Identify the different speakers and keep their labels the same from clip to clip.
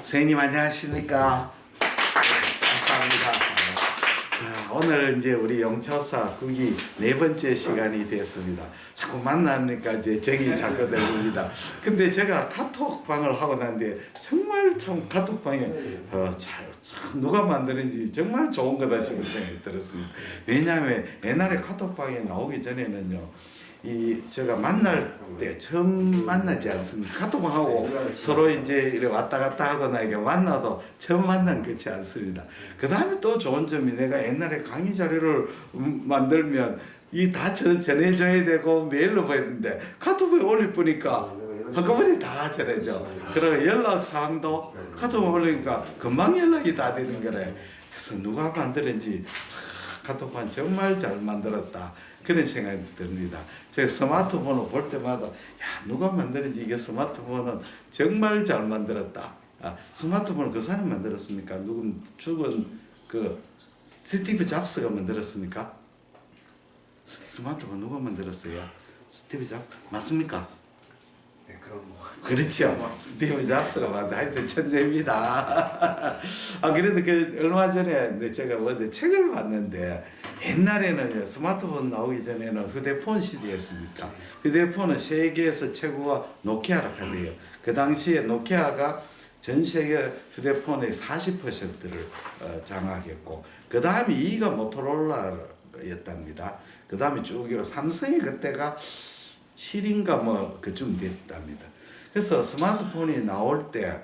Speaker 1: 선생님 안녕하십니까? 감사합니다. 자, 오늘 이제 우리 영차사 국이 4번째 시간이 되었습니다. 자꾸 만나니까 이제 정이 자꾸 들립니다. 근데 제가 카톡방을 하고 났는데 정말 참 카톡방에 참 누가 만드는지 정말 좋은 거다 싶은 생각이 들었습니다. 왜냐하면 옛날에 카톡방에 나오기 전에는요. 제가 만날 때 처음 만나지 않습니까? 카톡방하고 서로 이제 이렇게 왔다 갔다 하거나 이렇게 만나도 처음 만난 그렇지 않습니다. 그 다음에 또 좋은 점이 내가 옛날에 강의 자료를 만들면 다 전해줘야 되고 메일로 봐야 되는데 카톡에 올릴 보니까 한꺼번에 다 전해져. 그리고 연락사항도 카톡에 올리니까 금방 연락이 다 되는 거래. 그래서 누가 만들었는지 카톡방 정말 잘 만들었다. 그런 생각이 듭니다. 제가 스마트폰을 볼 때마다 누가 만드는지 이게 스마트폰은 정말 잘 만들었다. 스마트폰은 그 사람이 만들었습니까? 죽은 그 스티브 잡스가 만들었습니까? 스마트폰 누가 만들었어요? 스티브 잡스 맞습니까?
Speaker 2: 네, 그런 거.
Speaker 1: 그렇죠. 스티브 잡스가 만든 하여튼 천재입니다. 그래도 얼마 전에 제가 어디 책을 봤는데 옛날에는 스마트폰 나오기 전에는 휴대폰 시대였습니까? 휴대폰은 세계에서 최고가 노키아라 하대요. 그 당시에 노키아가 전 세계 휴대폰의 40%를 장악했고 그 다음에 2위가 모토로라였답니다. 그 다음에 쭉 삼성이 그때가 7인가 뭐 그쯤 됐답니다. 그래서 스마트폰이 나올 때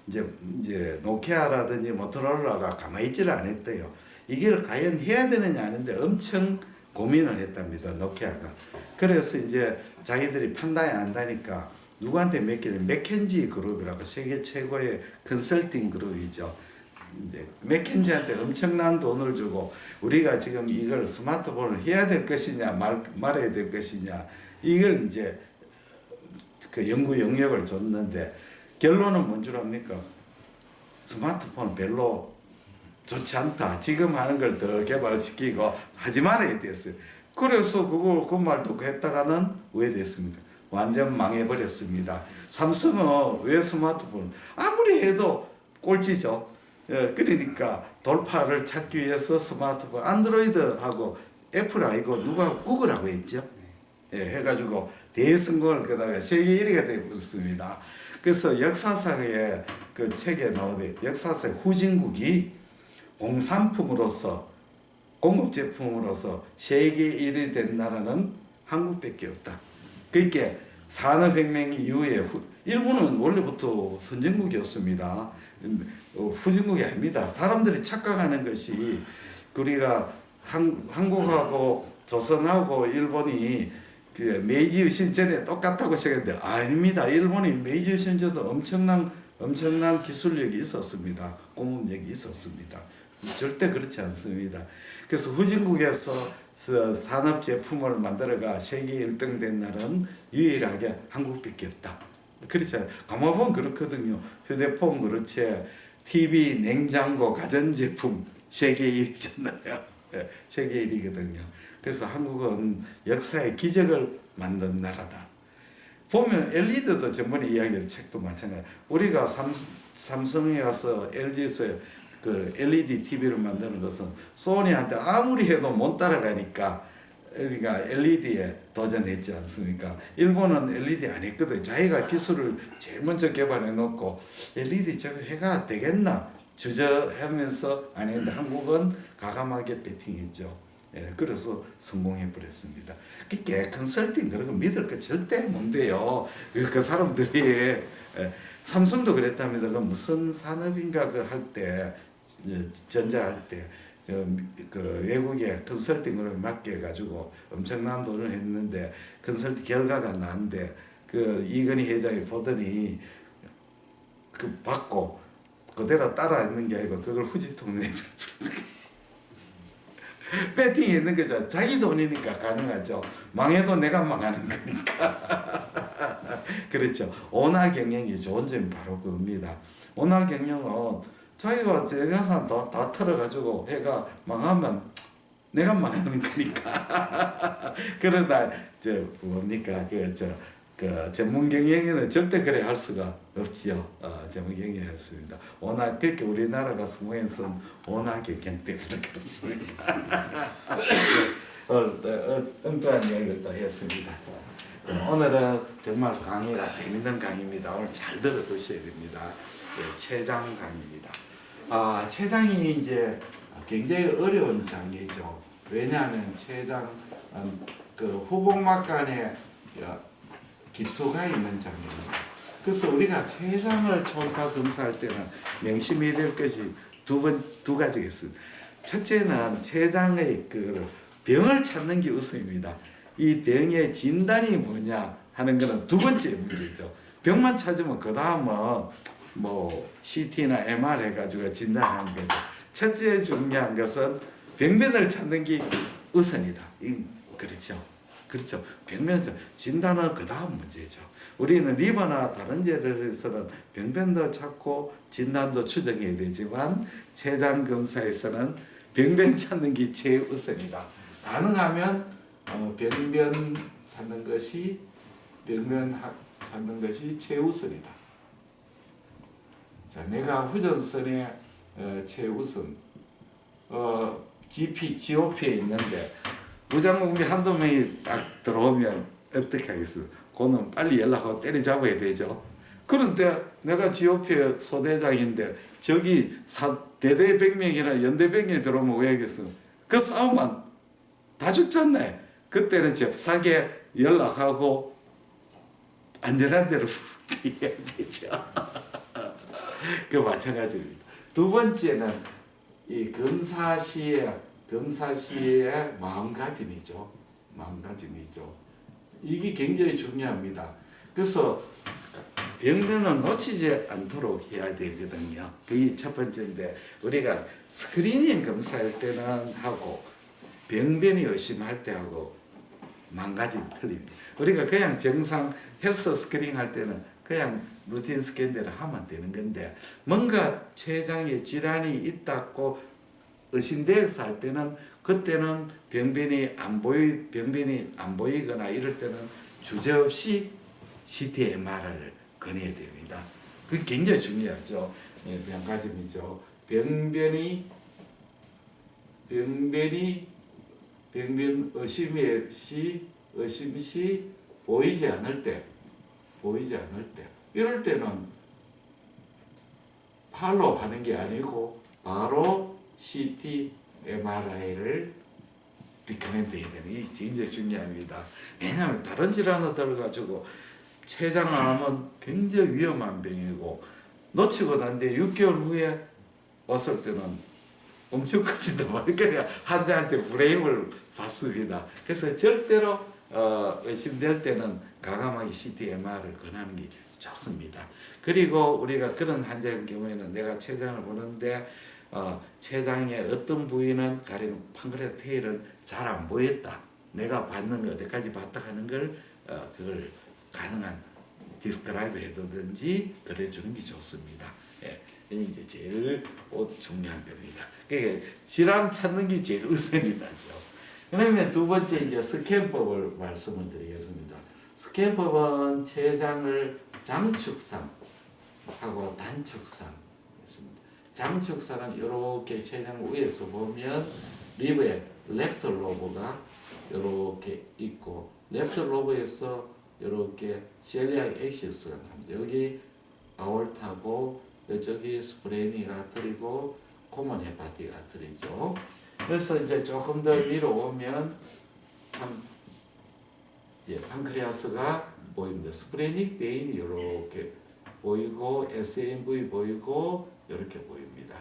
Speaker 1: 이제 노키아라든지 모토로라가 가만히 있지를 않았대요. 이걸 과연 해야 되느냐 하는데 엄청 고민을 했답니다. 노키아가. 그래서 이제 자기들이 판단이 안 되니까 누구한테 맡기냐면 맥켄지 그룹이라고 세계 최고의 컨설팅 그룹이죠. 이제 맥켄지한테 엄청난 돈을 주고 우리가 지금 이걸 스마트폰을 해야 될 것이냐 말아야 될 것이냐 이걸 이제 그 연구 영역을 줬는데 결론은 뭔 줄 압니까? 스마트폰 별로 좋지 않다. 지금 하는 걸 더 개발시키고 하지 말아야 됐어요. 그래서 그 말 듣고 했다가는 왜 됐습니까? 완전 망해버렸습니다. 삼성은 왜 스마트폰 아무리 해도 꼴찌죠. 그러니까 돌파를 찾기 위해서 스마트폰 안드로이드하고 애플 아니고 누가 구글하고 했죠. 해가지고 대성공을 거다가 세계 1위가 되어버렸습니다. 그래서 역사상의 그 책에 나오되 역사상 후진국이 공산품으로서 공급 제품으로서 세계 1위 된 나라는 한국밖에 없다. 그러니까 산업혁명 이후에 일본은 원래부터 선진국이었습니다. 후진국이 아닙니다. 사람들이 착각하는 것이 우리가 한국하고 조선하고 일본이 메이지 유신 전에 똑같다고 생각했는데 아닙니다. 일본이 메이지 유신 전에도 엄청난 기술력이 있었습니다. 공업력이 있었습니다. 절대 그렇지 않습니다. 그래서 후진국에서 산업 제품을 만들어가 세계 1등 된 나라는 유일하게 한국밖에 없다. 그렇죠. 가만 보면 그렇거든요. 휴대폰 그렇지, TV, 냉장고, 가전제품 세계 1위잖아요. 세계 1위거든요. 그래서 한국은 역사의 기적을 만든 나라다. 보면 LED도 전번에 이야기한 책도 마찬가지. 우리가 삼성에 가서 LG에서 그 LED TV를 만드는 것은 소니한테 아무리 해도 못 따라가니까 그러니까 LED에 도전했지 않습니까? 일본은 LED 안 했거든. 자기가 기술을 제일 먼저 개발해 놓고 LED 저거 해가 되겠나 주저하면서 안 했는데 한국은 과감하게 배팅했죠. 그래서 성공해 버렸습니다. 그게 컨설팅 그런 거 믿을 거 절대 못 돼요. 그 사람들이 삼성도 그랬답니다. 그 무슨 산업인가 그 할 때 전자할 때 그 외국에 컨설팅을 맡겨 가지고 엄청난 돈을 했는데 컨설팅 결과가 나는데 그 이건희 회장이 보더니 그 받고 그대로 따라 했는 게 아니고 그걸 후지통에 배팅이 있는 거죠. 자기 돈이니까 가능하죠. 망해도 내가 망하는 거니까. 그렇죠. 온화 경영이 좋은 점이 바로 그겁니다. 온화 경영은 자기가 재산 다 털어가지고 해가 망하면 내가 망하는 거니까. 그러나 뭡니까 그 전문 경영인은 절대 그래 할 수가 없지요. 전문 경영이었습니다. 워낙 그렇게 우리나라가 수모에서는 워낙 경영 때문에 그렇습니다. 엉뚱한 이야기를 또 했습니다. 오늘은 정말 강의가 재밌는 강의입니다. 오늘 잘 들어두셔야 됩니다. 최장 강의입니다. 최장이 이제 굉장히 어려운 장이죠. 왜냐하면 최장 그 후복막 간에 깁소가 있는 장입니다. 그래서 우리가 췌장을 초음파 검사할 때는 명심해야 될 것이 두 가지가 있습니다. 첫째는 췌장의 그 병을 찾는 게 우선입니다. 이 병의 진단이 뭐냐 하는 것은 두 번째 문제죠. 병만 찾으면 그 다음은 뭐 CT나 MR 해가지고 진단하는 거죠. 첫째 중요한 것은 병변을 찾는 게 우선이다. 그렇죠. 병변 진단은 그 다음 문제죠. 우리는 리버나 다른 재료에서는 병변도 찾고 진단도 추정해야 되지만 췌장 검사에서는 병변 찾는 게 최우선이다. 가능하면 병변 찾는 것이 최우선이다. 자, 내가 후전선의 최우선 GOP에 있는데 부장공비 한두 명이 딱 들어오면 어떻게 하겠어요? 그는 빨리 연락하고 때려잡아야 되죠. 그런데 내가 GOP 소대장인데 저기 대대 100명이나 연대 100명이 들어오면 왜 하겠어? 그 싸움만 다 죽잖아요. 그때는 잽싸게 연락하고 안전한 데로 해야 되죠. 그 마찬가지입니다. 두 번째는 이 검사 시의 마음가짐이죠. 이게 굉장히 중요합니다. 그래서 병변을 놓치지 않도록 해야 되거든요. 그게 첫 번째인데 우리가 스크리닝 검사할 때는 하고 병변이 의심할 때 하고 망가짐이 틀립니다. 우리가 그냥 정상 헬스 스크리닝 할 때는 그냥 루틴 스캔들을 하면 되는 건데 뭔가 췌장에 질환이 있다고 의심돼서 할 때는 그때는 병변이 안 보이거나 이럴 때는 주저없이 CT MR을 권해야 됩니다. 그게 굉장히 중요하죠. 병가짐이죠. 병변 의심 시 보이지 않을 때 이럴 때는 팔로 하는 게 아니고 바로 CT, MRI를 리커멘드 해야 되는 게 굉장히 중요합니다. 왜냐하면 다른 질환을 들어가지고 췌장암은 굉장히 위험한 병이고 놓치고 난 뒤에 6개월 후에 왔을 때는 엄청 커진단 말이에요. 그러니까 환자한테 브레임을 받습니다. 그래서 절대로 의심될 때는 과감하게 CT, MR을 권하는 게 좋습니다. 그리고 우리가 그런 환자의 경우에는 내가 췌장을 보는데 췌장의 어떤 부위는 가령 판크레아스 테일은 잘 안 보였다. 내가 봤는 거 어디까지 봤다 하는 걸 그걸 가능한 디스크라이브 해두든지 그래주는 게 좋습니다. 이게 이제 제일 중요한 겁니다. 그러니까 질환 찾는 게 제일 우선이다죠. 그러면 두 번째 이제 스캔법을 말씀을 드리겠습니다. 스캔법은 췌장을 장축상하고 단축상 있습니다. 장축상은 이렇게 췌장 위에서 보면 리버의 랩터 로브가 이렇게 있고 랩터 로브에서 이렇게 셀리악 액시스가 나옵니다. 여기 아올타고 이쪽이 스프레니가 아트리고 코먼 헤파틱 아트리죠. 그래서 이제 조금 더 위로 오면 판크레아스가 보입니다. 스프레닉 베인이 이렇게 보이고 SMV 보이고 이렇게 보입니다.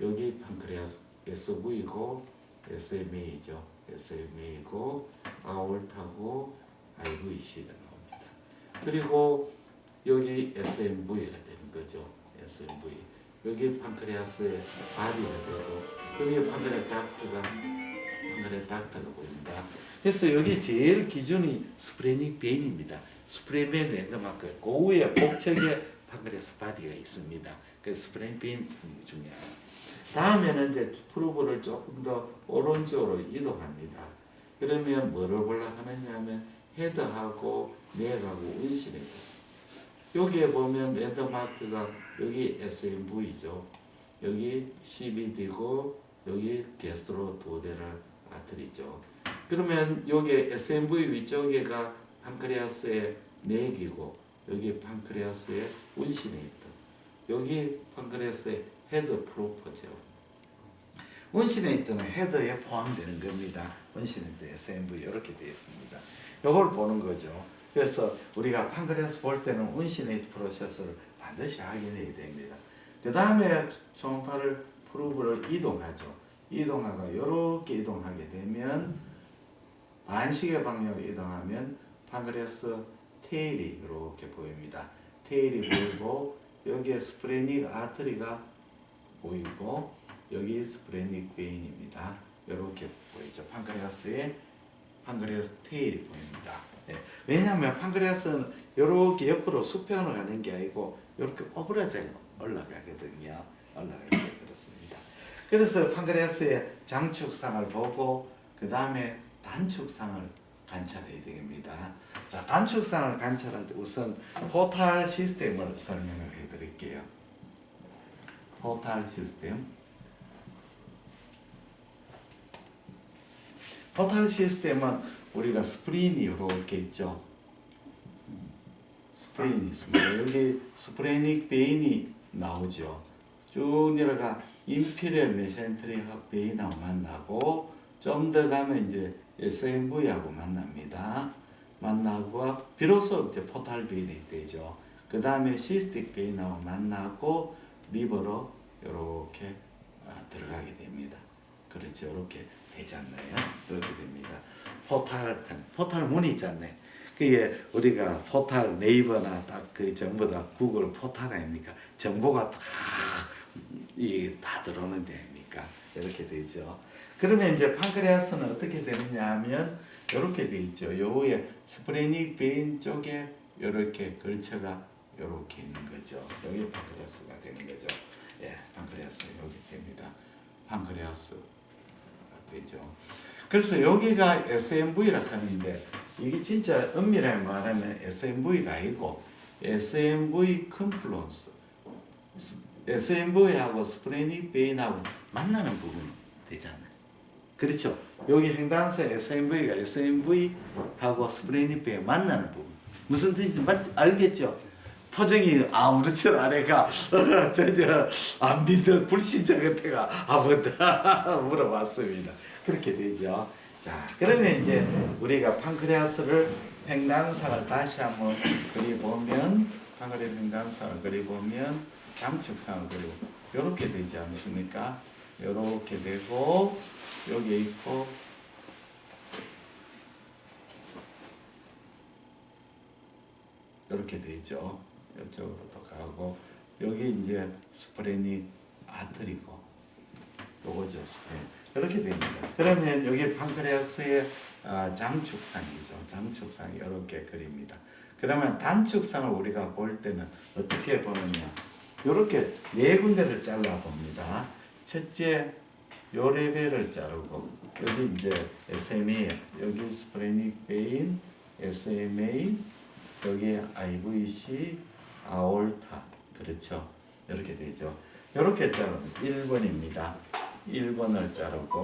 Speaker 1: 여기 판크레아스 SV고 SMA죠. SMA고 아올타고 IVC가 나옵니다. 그리고 여기 SMV가 되는 거죠. SMV. 여기 판크레아스의 바디가 되고 여기 판크레아스 닥터가 보입니다. 그래서 여기 제일 기준이 스프레닉 베인입니다. 스프레멘 랜드마크 그 위에 복척에 판크레아스 바디가 있습니다. 그래서 스프레닉 베인 중요합니다. 다음에는 이제 프로브를 조금 더 오른쪽으로 이동합니다. 그러면 뭐를 보려고 하느냐 하면 헤드하고 넥하고 운신에 여기에 보면 랜드마크가 여기 SMV죠. 여기 CBD고 여기 게스트로 두 대를 아트리죠. 그러면 여기 SMV 위쪽에가 판크레아스의 넥이고 여기 판크레아스의 운신에이터 여기 판크레아스의 헤드 프로퍼죠. 운신에이터는 헤드에 포함되는 겁니다. 운신에이터 SMV 이렇게 되어 있습니다. 이걸 보는 거죠. 그래서 우리가 판크레아스 볼 때는 운신에이터 프로세스를 반드시 확인해야 됩니다. 그 다음에 초음파를 프로브를 이동하죠. 이동하고 이렇게 이동하게 되면 반시계 방향으로 이동하면 판크레아스 테일이 이렇게 보입니다. 테일이 보이고 여기에 스프레닉 아트리가 보이고 여기 스프레닉 베인입니다. 이렇게 보이죠. 판크레아스 테일이 보입니다. 네. 왜냐하면 판크레아스는 이렇게 옆으로 수평으로 가는 게 아니고 이렇게 오브라지게 올라가거든요. 올라가게 그렇습니다. 그래서 판크레아스의 장축상을 보고 그 다음에 단축상을 관찰해야 됩니다. 자, 단축상을 관찰할 때 우선 포탈 시스템을 설명을 해드릴게요. 포탈 시스템. 포탈 시스템은 우리가 스프린이 이렇게 있죠. 스프린이 있습니다. 여기 스프레닉 베인이 나오죠. 쭉 내려가 인피리얼 메센트릭 베인하고 만나고 좀 더 가면 이제 SMV하고 만납니다. 만나고 비로소 이제 포탈 베인이 되죠. 그 다음에 시스틱 베인하고 만나고 리버로 이렇게 들어가게 됩니다. 그렇죠. 이렇게 되지 않나요? 그렇게 됩니다. 포탈 문이 있지 않나요? 그게 우리가 포탈 네이버나 딱 그 전부 다 구글 포탈 아닙니까? 정보가 다 들어오는 데입니까? 이렇게 되죠. 그러면 이제 판크레아스는 어떻게 되느냐 하면 이렇게 돼 있죠. 요 위에 스프레닉 베인 쪽에 이렇게 걸쳐가 이렇게 있는 거죠. 여기 판크레아스가 되는 거죠. 예, 판크레아스 여기 됩니다. 판크레아스 되죠. 그래서 여기가 SMV라 하는데 이게 진짜 엄밀하게 말하면 SMV가 아니고 SMV 컴플런스 SMV하고 스프레닉 베인하고 만나는 부분이 되잖아요. 그렇죠. 여기 횡단선 SMV가 SMV하고 스프레닉 베인 만나는 부분 무슨 뜻인지 알겠죠? 표정이 아무렇지도 않으니까 안 믿는 불신자 같아가 한번 물어봤습니다. 그렇게 되죠. 자, 그러면 이제 우리가 판크레아스를 횡단상을 다시 한번 그려보면 판크레아스 횡단상을 그려보면 장축상을 그리고 이렇게 되지 않습니까? 이렇게 되고 여기 있고 이렇게 되죠. 이쪽으로도 가고 여기 이제 스프레닉 아트리고 요거죠. 스프레닉 이렇게 됩니다. 그러면 여기 판크레아스의 장축상이죠. 장축상이 이렇게 그립니다. 그러면 단축상을 우리가 볼 때는 어떻게 보느냐? 이렇게 네 군데를 잘라 봅니다. 첫째 요 레벨을 자르고 여기 이제 SMA 여기 스프레닉 베인 SMA 여기 IVC 아올타 그렇죠. 이렇게 되죠. 이렇게 자르면 1번입니다. 1번을 자르고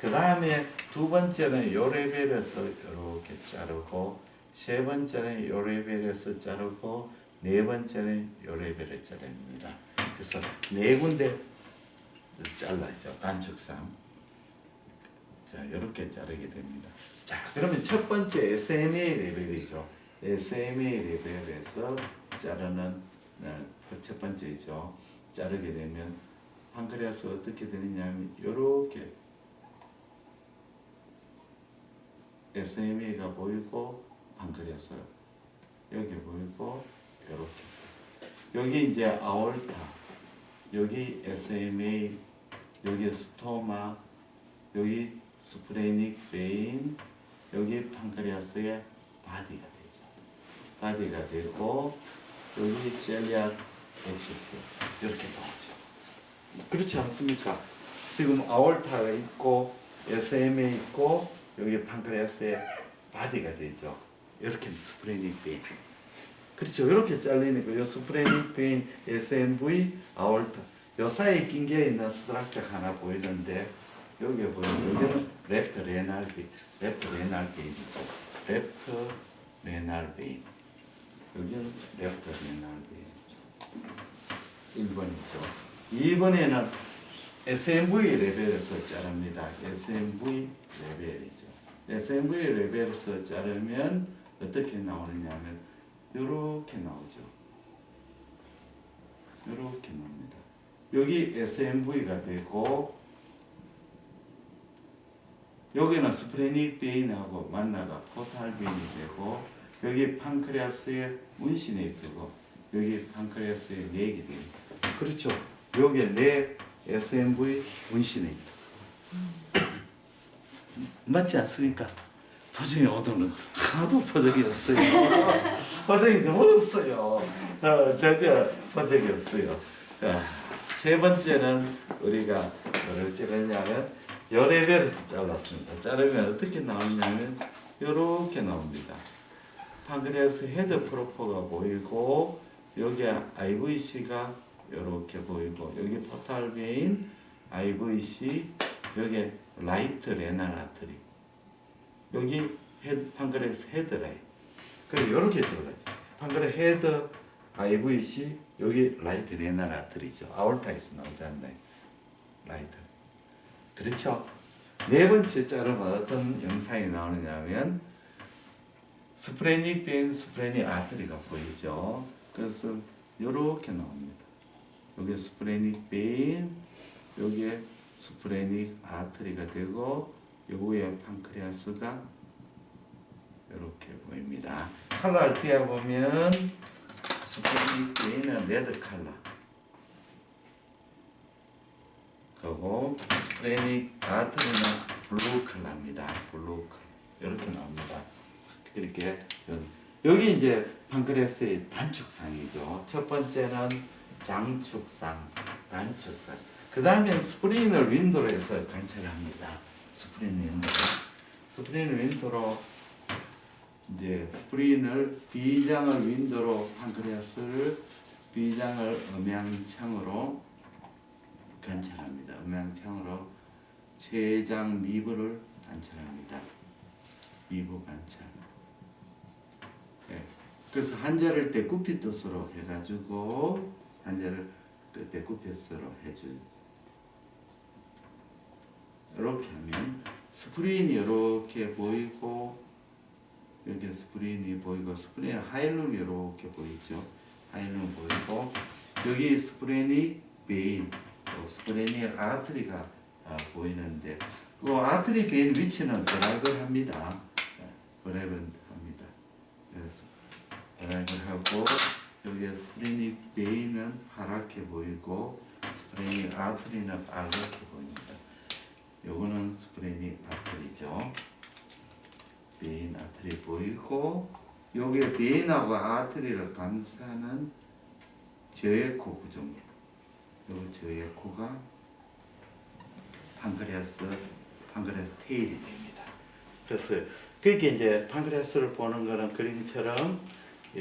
Speaker 1: 그 다음에 두 번째는 요 레벨에서 이렇게 자르고 세 번째는 요 레벨에서 자르고 네 번째는 요 레벨을 자릅니다. 그래서 네 군데 잘라죠. 단축상. 자, 이렇게 자르게 됩니다. 자, 그러면 첫 번째 SMA 레벨이죠. SMA 레벨에서 자르는 첫 번째죠. 자르게 되면 판크레아스 어떻게 되느냐 하면 이렇게 SMA가 보이고 판크레아스 여기 보이고 이렇게 여기 이제 아올타 여기 SMA 여기 스토마 여기 스프레닉 베인 여기 판크레아스의 바디가 되죠. 바디가 되고 여기 셀리악 엑시스 이렇게 나오죠. 그렇지 않습니까? 지금 아올타가 있고 SMA 있고 여기 판크레아스의 바디가 되죠. 이렇게 스프레닉 베인. 그렇죠. 이렇게 잘리니까 이 스프레닉 베인, SMV, 아orta 요 사이에 낀게 있는 스트럭처 하나 보이는데 여기 보이면 여기는 레프트 레날 베인, 레프트 레날 베인이죠. 레프트 레날 베인. 여기는 레프트 레날 베인이죠. 1번이죠. 2번에는 SMV 레벨에서 자릅니다. SMV 레벨이죠. SMV 레벨에서 자르면 어떻게 나오느냐면 이렇게 나오죠. 이렇게 나옵니다. 여기 SMV가 되고 여기는 스프레닉 베인하고 만나가 포탈 베인이 되고 여기 판크레아스의 문신이 되고 여기 판크레아스의 넥이 됩니다. 그렇죠. 여기에 넥 SMV 문신이 있다. 맞지 않습니까? 표정이 오늘은 하나도 표정이 없어요. 표정이 너무 없어요. 전혀 표정이 없어요. 세 번째는 우리가 뭐를 찍었냐면 요 레벨에서 잘랐습니다. 자르면 어떻게 나오냐면 이렇게 나옵니다. 판크레아스 헤드 프로퍼가 보이고 여기 IVC가 이렇게 보이고 여기 포탈 베인, IVC, 여기 라이트 레날 아트리, 여기 헤드 판크레아스 헤드 라인. 그리고 이렇게 잘라요. 판크레아스 헤드, IVC, 여기 라이트 레날 아트리죠. 아올타에서 나오지 않나요? 라이트. 그렇죠. 네 번째 자르면 어떤 영상이 나오느냐면 스프레닉 베인, 스프레닉 아트리가 보이죠. 그래서 이렇게 나옵니다. 여기 스프레닉 베인, 여기에 스프레닉 아트리가 되고 요거에 판크레아스가 이렇게 보입니다. 컬러를 띄어 보면 스프레닉 베인은 레드 컬러, 그리고 스프레닉 아트리는 블루 컬러입니다. 블루 컬러 이렇게 나옵니다. 이렇게 여기 이제 판크레아스의 단축상이죠. 첫 번째는 장축상, 단축상. 그 다음엔 스프린을 윈도로 해서 관찰합니다. 스프린 윈도로 이제 스프린을 비장을 윈도로 판크레아스를 비장을 음양창으로 관찰합니다. 음양창으로 췌장 미부를 관찰합니다. 미부 관찰. 네. 그래서 한자를 때 구피토스로 해가지고 한자를 그때 구피토스로 해줄. 이렇게 하면 스프린이 이렇게 보이고 여기 스프린이 보이고 스프린 하일룸이 이렇게 보이죠. 하일룸 보이고 여기 스프레닉 베인, 스프레닉 아트리가 보이는데 그 아트리 베인 위치는 드라이브를 합니다. 드라이브를 합니다. 그래서 드라이브를 하고 여기 스프레닉 베인은 파랗게 보이고 스프레닉 아트리는 빨갛게 보입니다. 요거는 스프레닉 아트리죠. 베인 아트리 보이고 요게 베인하고 아트리를 감싸는 저에코 구조물. 요 저에코가 판크레아스 테일이 됩니다. 그래서 그게 이제 판크레아스를 보는 거는 그림처럼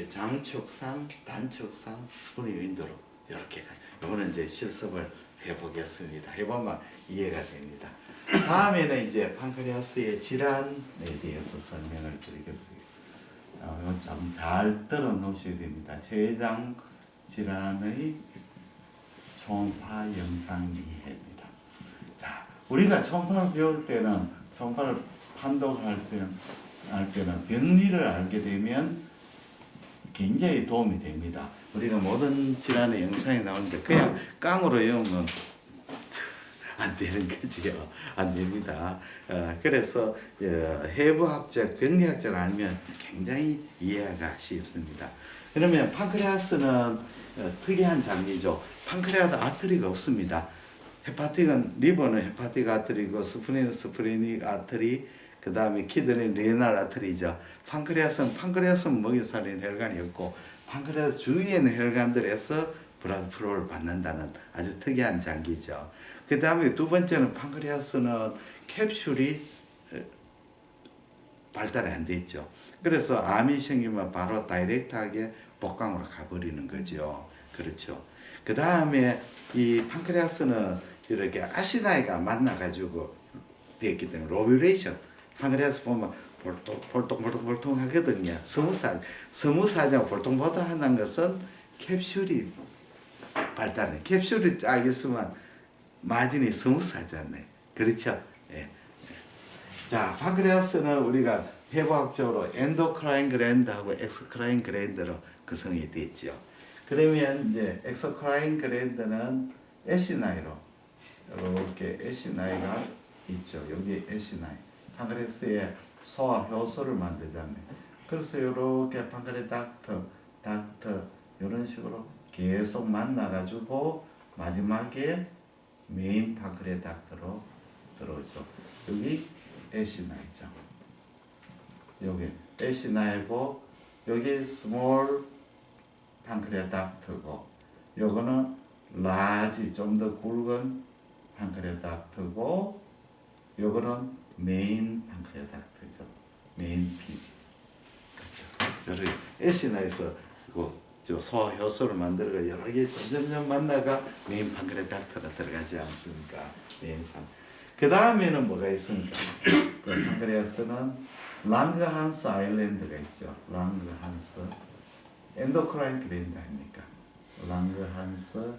Speaker 1: 장축상, 단축상, 스프링 윈도로 이렇게. 요거는 이제 실습을 해보겠습니다. 해보면 이해가 됩니다. 다음에는 이제 판크레아스의 질환에 대해서 설명을 드리겠습니다. 좀 잘 들어 놓으셔야 됩니다. 췌장 질환의 초음파 영상 이해입니다. 자, 우리가 초음파를 배울 때는 초음파를 판독할 때는 병리를 알게 되면 굉장히 도움이 됩니다. 우리가 모든 질환의 영상이 나오는데 그냥 깡으로 외우면 안 되는 거지요. 안 됩니다. 그래서 해부학적, 병리학적을 알면 굉장히 이해가 쉽습니다. 그러면 판크레아스는 특이한 장기죠. 판크레아스 아트리가 없습니다. 헤파틱은 리버는 헤파틱 아트리고 스프린은 스프리닉 아트리, 그 다음에 키드니는 레날 아트리죠. 판크레아스는 먹이 살리는 혈관이 없고 판크레아스 주위에는 혈관들에서 블러드 플로우를 받는다는 아주 특이한 장기죠. 그 다음에 두 번째는 판크레아스는 캡슐이 발달이 안 돼 있죠. 그래서 암이 생기면 바로 다이렉트하게 복강으로 가버리는 거죠. 그렇죠. 그 다음에 이 판크레아스는 이렇게 아시나이가 만나가지고 되었기 때문에 로뷰레이션 판크레아스 보면 볼통 하거든요. 스무사장 볼통보다하는 것은 캡슐이 발달해. 캡슐이 쫙 있으면 마진이 스무스하잖아요. 그렇죠? 예. 자, 판크레아스는 우리가 해부학적으로 엔도크라인 그랜드하고 엑소크라인 그랜드로 구성이 되어 있죠. 그러면 이제 엑소크라인 그랜드는 에시나이로 이렇게 에시나이가 있죠. 여기 에시나이. 판크레아스에 소화 효소를 만들잖아요. 그래서 이렇게 판크레 닥터 이런 식으로 계속 만나가지고 마지막에 메인 판크레 닥터로 들어오죠. 여기 에시나이죠. 여기 에시나이고 여기 스몰 판크레 닥터고 요거는 라지 좀 더 굵은 판크레 닥터고 요거는 메인 판크레 닥터죠. 메인 피. 그렇죠. 여러 에시나에서 저 소화 효소를 만들어 여러 개 점점 만나가 메인 판크레 닥터가 들어가지 않습니까? 메인 판. 그 다음에는 뭐가 있습니까? 그 판크레아스는 랑그한스 아일랜드가 있죠. 랑그한스 엔도크라인 그랜드 아닙니까? 랑그한스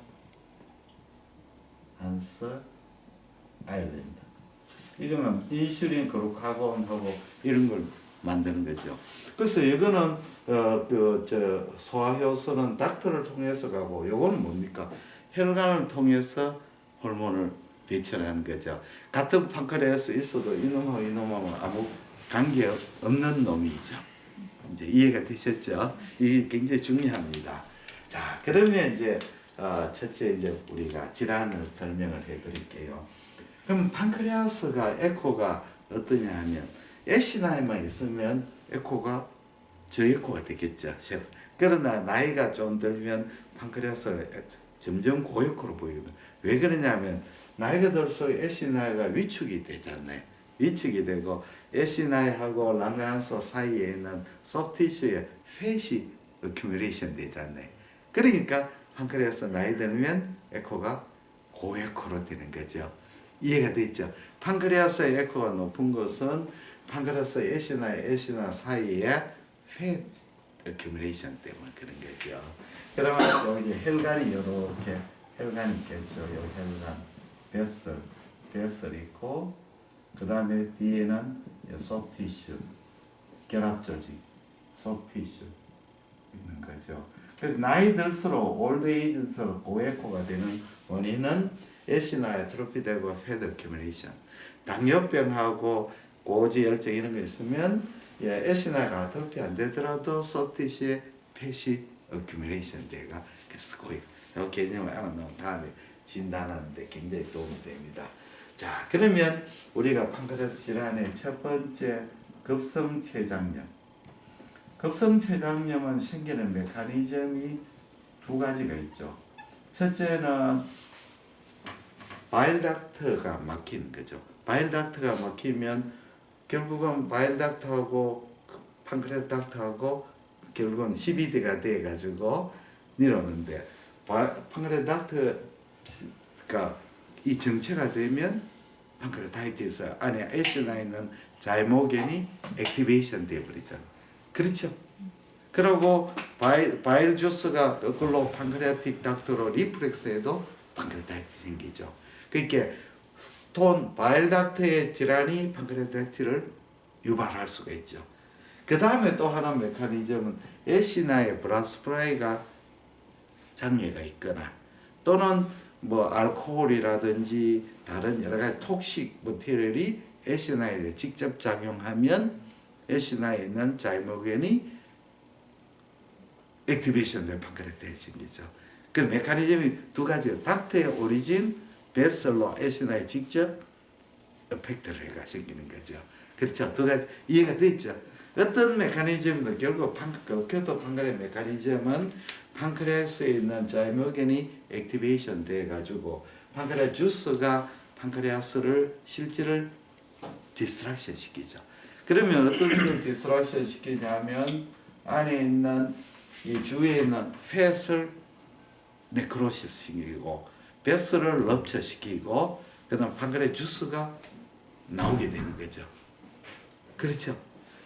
Speaker 1: 아일랜드. 이거는 인슐린 그루카곤하고 이런 걸 만드는 거죠. 그래서 이거는 소화 효소는 닥터를 통해서 가고 요거는 뭡니까? 혈관을 통해서 호르몬을 배출하는 거죠. 같은 판크레아스 있어도 이놈하고 이놈하고 아무 관계 없는 놈이죠. 이제 이해가 되셨죠? 이게 굉장히 중요합니다. 자, 그러면 이제 첫째 이제 우리가 질환을 설명을 해드릴게요. 그럼 판크레아스가 에코가 어떠냐 하면 에시나이만 있으면 에코가 저에코가 되겠죠. 그러나 나이가 좀 들면 판크레아스가 점점 고에코로 보이거든. 왜 그러냐면 나이가 들수록 에시나이가 위축이 되잖아요. 위축이 되고 에시나이하고 랑간소 사이에 있는 소프티슈에 팻이 어큐뮬레이션 되잖아요. 그러니까 판크레아스 나이 들면 에코가 고에코로 되는 거죠. 이해가 되죠? 판크레아스의 에코가 높은 것은 판크레아스 에시나 사이에 팻 어큐뮬레이션 때문에 그런 거죠. 그러면 여기 혈관이 이렇게 혈관이 있겠죠. 여기 혈관 베슬 있고 그 다음에 뒤에는 소프티슈 결합 조직 소프티슈 있는 거죠. 그래서 나이 들수록 올드 에이지 들수록 고에코가 되는 원인은 에시나 트로피되고 패드 어큐뮬레이션. 당뇨병하고 고지혈증 이런 거 있으면 에시나가 아토피 안 되더라도 소프티슈에 팻이 어큐뮬레이션 돼가 그래서 고이 개념을 알아놓은 다음에 진단하는데 굉장히 도움이 됩니다. 자, 그러면 우리가 판크레아스 질환의 첫 번째 급성췌장염. 급성췌장염은 생기는 메커니즘이 두 가지가 있죠. 첫째는 바일닥트가 막히는 거죠. 바일닥트가 막히면 결국은 바일닥트하고 판크레아스 닥트하고 결국은 CBD가 돼 가지고 내려오는데 판크레아스 닥트가 이 정체가 되면 판크레아타이티스 안에 에시나 있는 자이모겐이 액티베이션 돼 버리잖아. 그렇죠? 그리고 바일 주스가 거꾸로 판크레아틱 닥트로 리플렉스해도 판크레아타이티스 생기죠. 그러니까 바일 닥트의 질환이 판크레아타이티스를 유발할 수가 있죠. 그 다음에 또 하나 메커니즘은 에시나의 브라스프라이가 장애가 있거나 또는 뭐 알코올이라든지 다른 여러 가지 톡식 머티리얼이 에시나에 직접 작용하면 에시나에 있는 자이모겐이 액티베이션 된 판크레아타이티스 생기죠. 그 메커니즘이 두 가지예요. 닥터의 오리진, 베슬로 에시나에 직접 에펙트를 해가 생기는 거죠. 그렇죠. 두 가지 이해가 됐죠. 어떤 메커니즘도 결국 교토 판크레 메커니즘은 판크레아스에 있는 자이모겐이 액티베이션 돼 가지고 판크레아스 주스가 판크레아스를 실질을 디스트랙션 시키죠. 그러면 어떤 식으로 디스트랙션 시키냐면 안에 있는 이 주위에 있는 팻을 네크로시스 시키고 베스를 럽처시키고 그다음 판크레 주스가 나오게 되는 거죠. 그렇죠.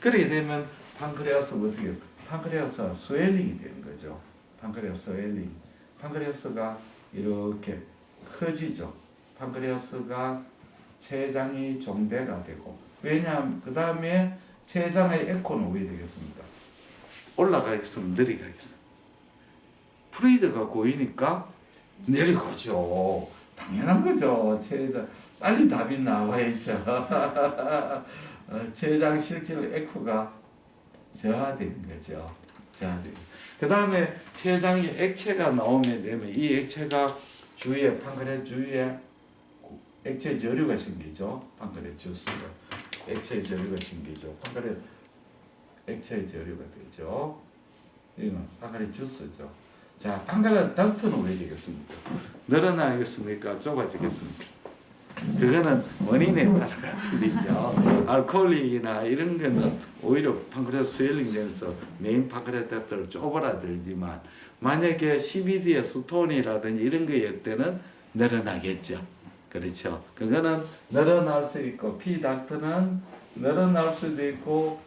Speaker 1: 그렇게 되면 판크레아스가 어떻게 해요? 판크레아스가 스웰링이 되는 거죠. 판크레아스 스웰링. 판크레아스가 이렇게 커지죠. 판크레아스가 췌장이 종대가 되고 왜냐하면 그 다음에 췌장의 에코는 어떻게 되겠습니까? 올라가겠으면 내려가겠습니다. 프루이드가 고이니까 내려가죠. 당연한 거죠. 췌장 빨리 답이 나와야죠. 췌장 실질 에코가 저하되는 거죠. 저하되고 그 다음에 췌장에 액체가 나오게 되면 이 액체가 주위에 판크레 주위에 액체 저류가 생기죠. 판크레 주스가 액체 저류가 생기죠. 판크레 액체 저류가 되죠. 이건 판크레 주스죠. 자, 판크레 덕트는 왜 되겠습니까? 늘어나겠습니까? 좁아지겠습니까? 그거는 원인에 따라가 틀리죠. 알코올이나 이런 거는 오히려 판크레아스 스웰링 되면서 메인 판크레아스 덕트를 쪼그라들지만 만약에 CBD에 스톤이라든지 이런 거일 때는 늘어나겠죠. 그렇죠. 그거는 늘어날 수 있고 P 닥터는 늘어날 수도 있고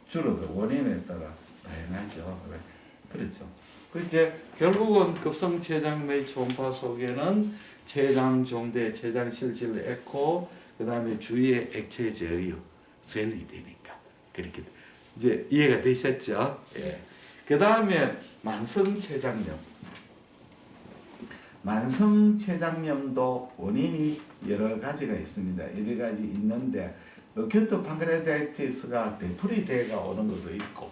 Speaker 1: 줄어도 원인에 따라 다양하죠. 그렇죠. 그렇게 결국은 급성췌장의 초음파 속에는 췌장 종대, 췌장 실질 에코, 그 다음에 주위에 액체 저류 스웰링이 되니까 그렇게 이제 이해가 되셨죠? 예. 그 다음에 만성췌장염. 만성췌장염도 원인이 여러 가지가 있습니다. 여러 가지 있는데 어큐트 판크레아타이티스가 되풀이돼가 오는 것도 있고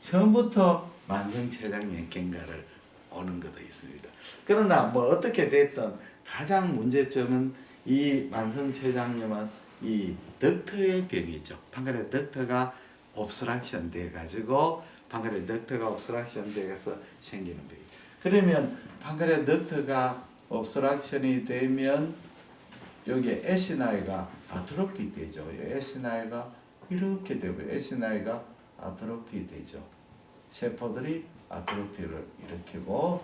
Speaker 1: 처음부터 만성췌장염 경과를 오는 것도 있습니다. 그러나 뭐 어떻게 됐든 가장 문제점은 이 만성췌장염은 이 덕트의 병이죠. 판크레 덕트가 옵스트럭션 돼 가지고 판크레 덕트가 옵스트럭션 돼서 생기는 병이. 그러면 판크레 덕트가 옵스트럭션이 되면 여기 에시나이가 아트로피 되죠. 에시나이가 이렇게 되고 에시나이가 아트로피 되죠. 세포들이 아트로피를 일으키고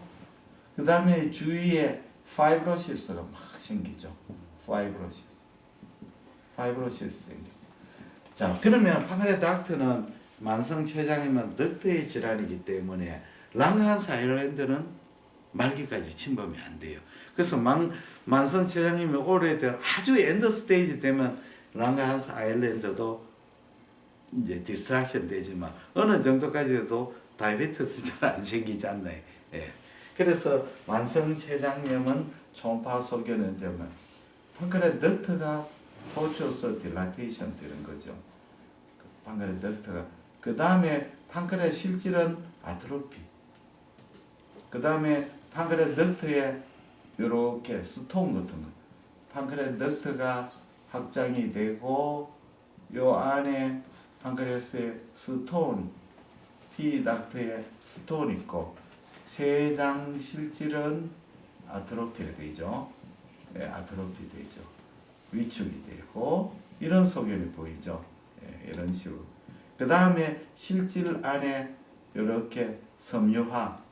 Speaker 1: 그 다음에 주위에 파이브로시스가 막 생기죠. 파이브로시스 생겨. 자, 그러면 판크레 덕트는 만성췌장이면 덕트의 질환이기 때문에 랑하한스 아일랜드는 말기까지 침범이 안 돼요. 그래서 만성췌장이면 오래된 아주 엔드 스테이지 되면 랑하한스 아일랜드도 이제 디스트랙션 되지만 어느 정도까지 해도 다이베티스 잘 안 생기지 않나요? 예. 그래서 만성췌장염은 초음파 소견은 되면 판크레 덕트가 포추어서 딜라테이션 되는 거죠. 판크레 덕트가 그 다음에 판크레 실질은 아트로피. 그 다음에 판크레 덕트에 이렇게 스톤 같은 거. 판크레 덕트가 확장이 되고 요 안에 판크레스에 스톤, T 덕트에 스톤 있고 췌장 실질은 아트로피가 되죠. 예, 아트로피 되죠. 위축이 되고 이런 소견이 보이죠. 예, 이런 식으로. 그 다음에 실질 안에 이렇게 섬유화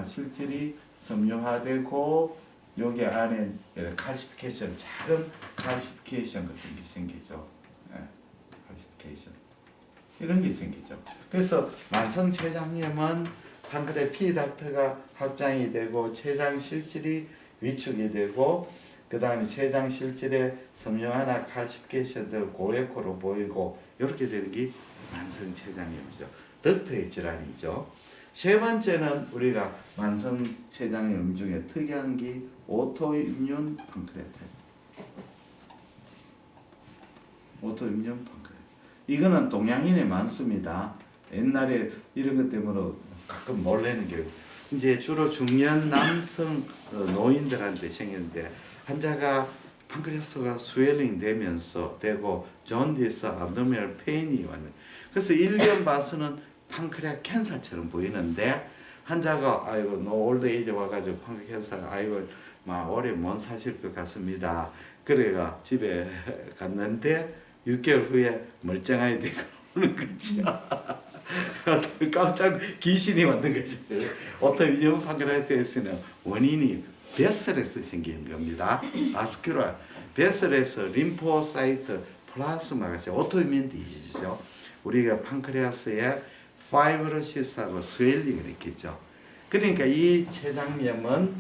Speaker 1: 실질이 섬유화되고 여기 안에 이렇게 칼시피케이션, 작은 칼시피케이션 같은 게 생기죠. 예, 칼시피케이션 이런 게 생기죠. 그래서 만성췌장염은 판크레 P 닥터가 확장이 되고 췌장 실질이 위축이 되고 그 다음에 췌장 실질에 섬유화나 칼시피케이션도 고에코로 보이고 이렇게 되는 게 만성췌장염이죠. 덕트의 질환이죠. 세 번째는 우리가 만성췌장염 중에 특이한 게 오토임뮨 판크레아타이티스. 오토임뮨 판크레아타이티스. 이거는 동양인에 많습니다. 옛날에 이런 것 때문에 가끔 놀래는 게 이제 주로 중년 남성 노인들한테 생겼는데 환자가 판크레아스가 스웰링 되면서 되고 존디스 abdominal 페인이 왔는. 그래서 1년 봐서는 판크레아 캔서처럼 보이는데 환자가 아이고 노 올드 에이지 와가지고 판크레아 캔서가 아이고 막 오래 못 사실 것 같습니다. 그래가 집에 갔는데 6개월 후에 멀쩡하게 되고 오는 거죠. 깜짝 귀신이 만든 거죠. 오토이뮨 판크레아티스는 원인이 베슬에서 생긴 겁니다. 바스큘라 베슬에서 림포사이트 플라스마가 오토이뮨 디지즈죠. 우리가 판크레아스에 파이브로시스하고 스웰링을 일으키죠. 그러니까 이 췌장염은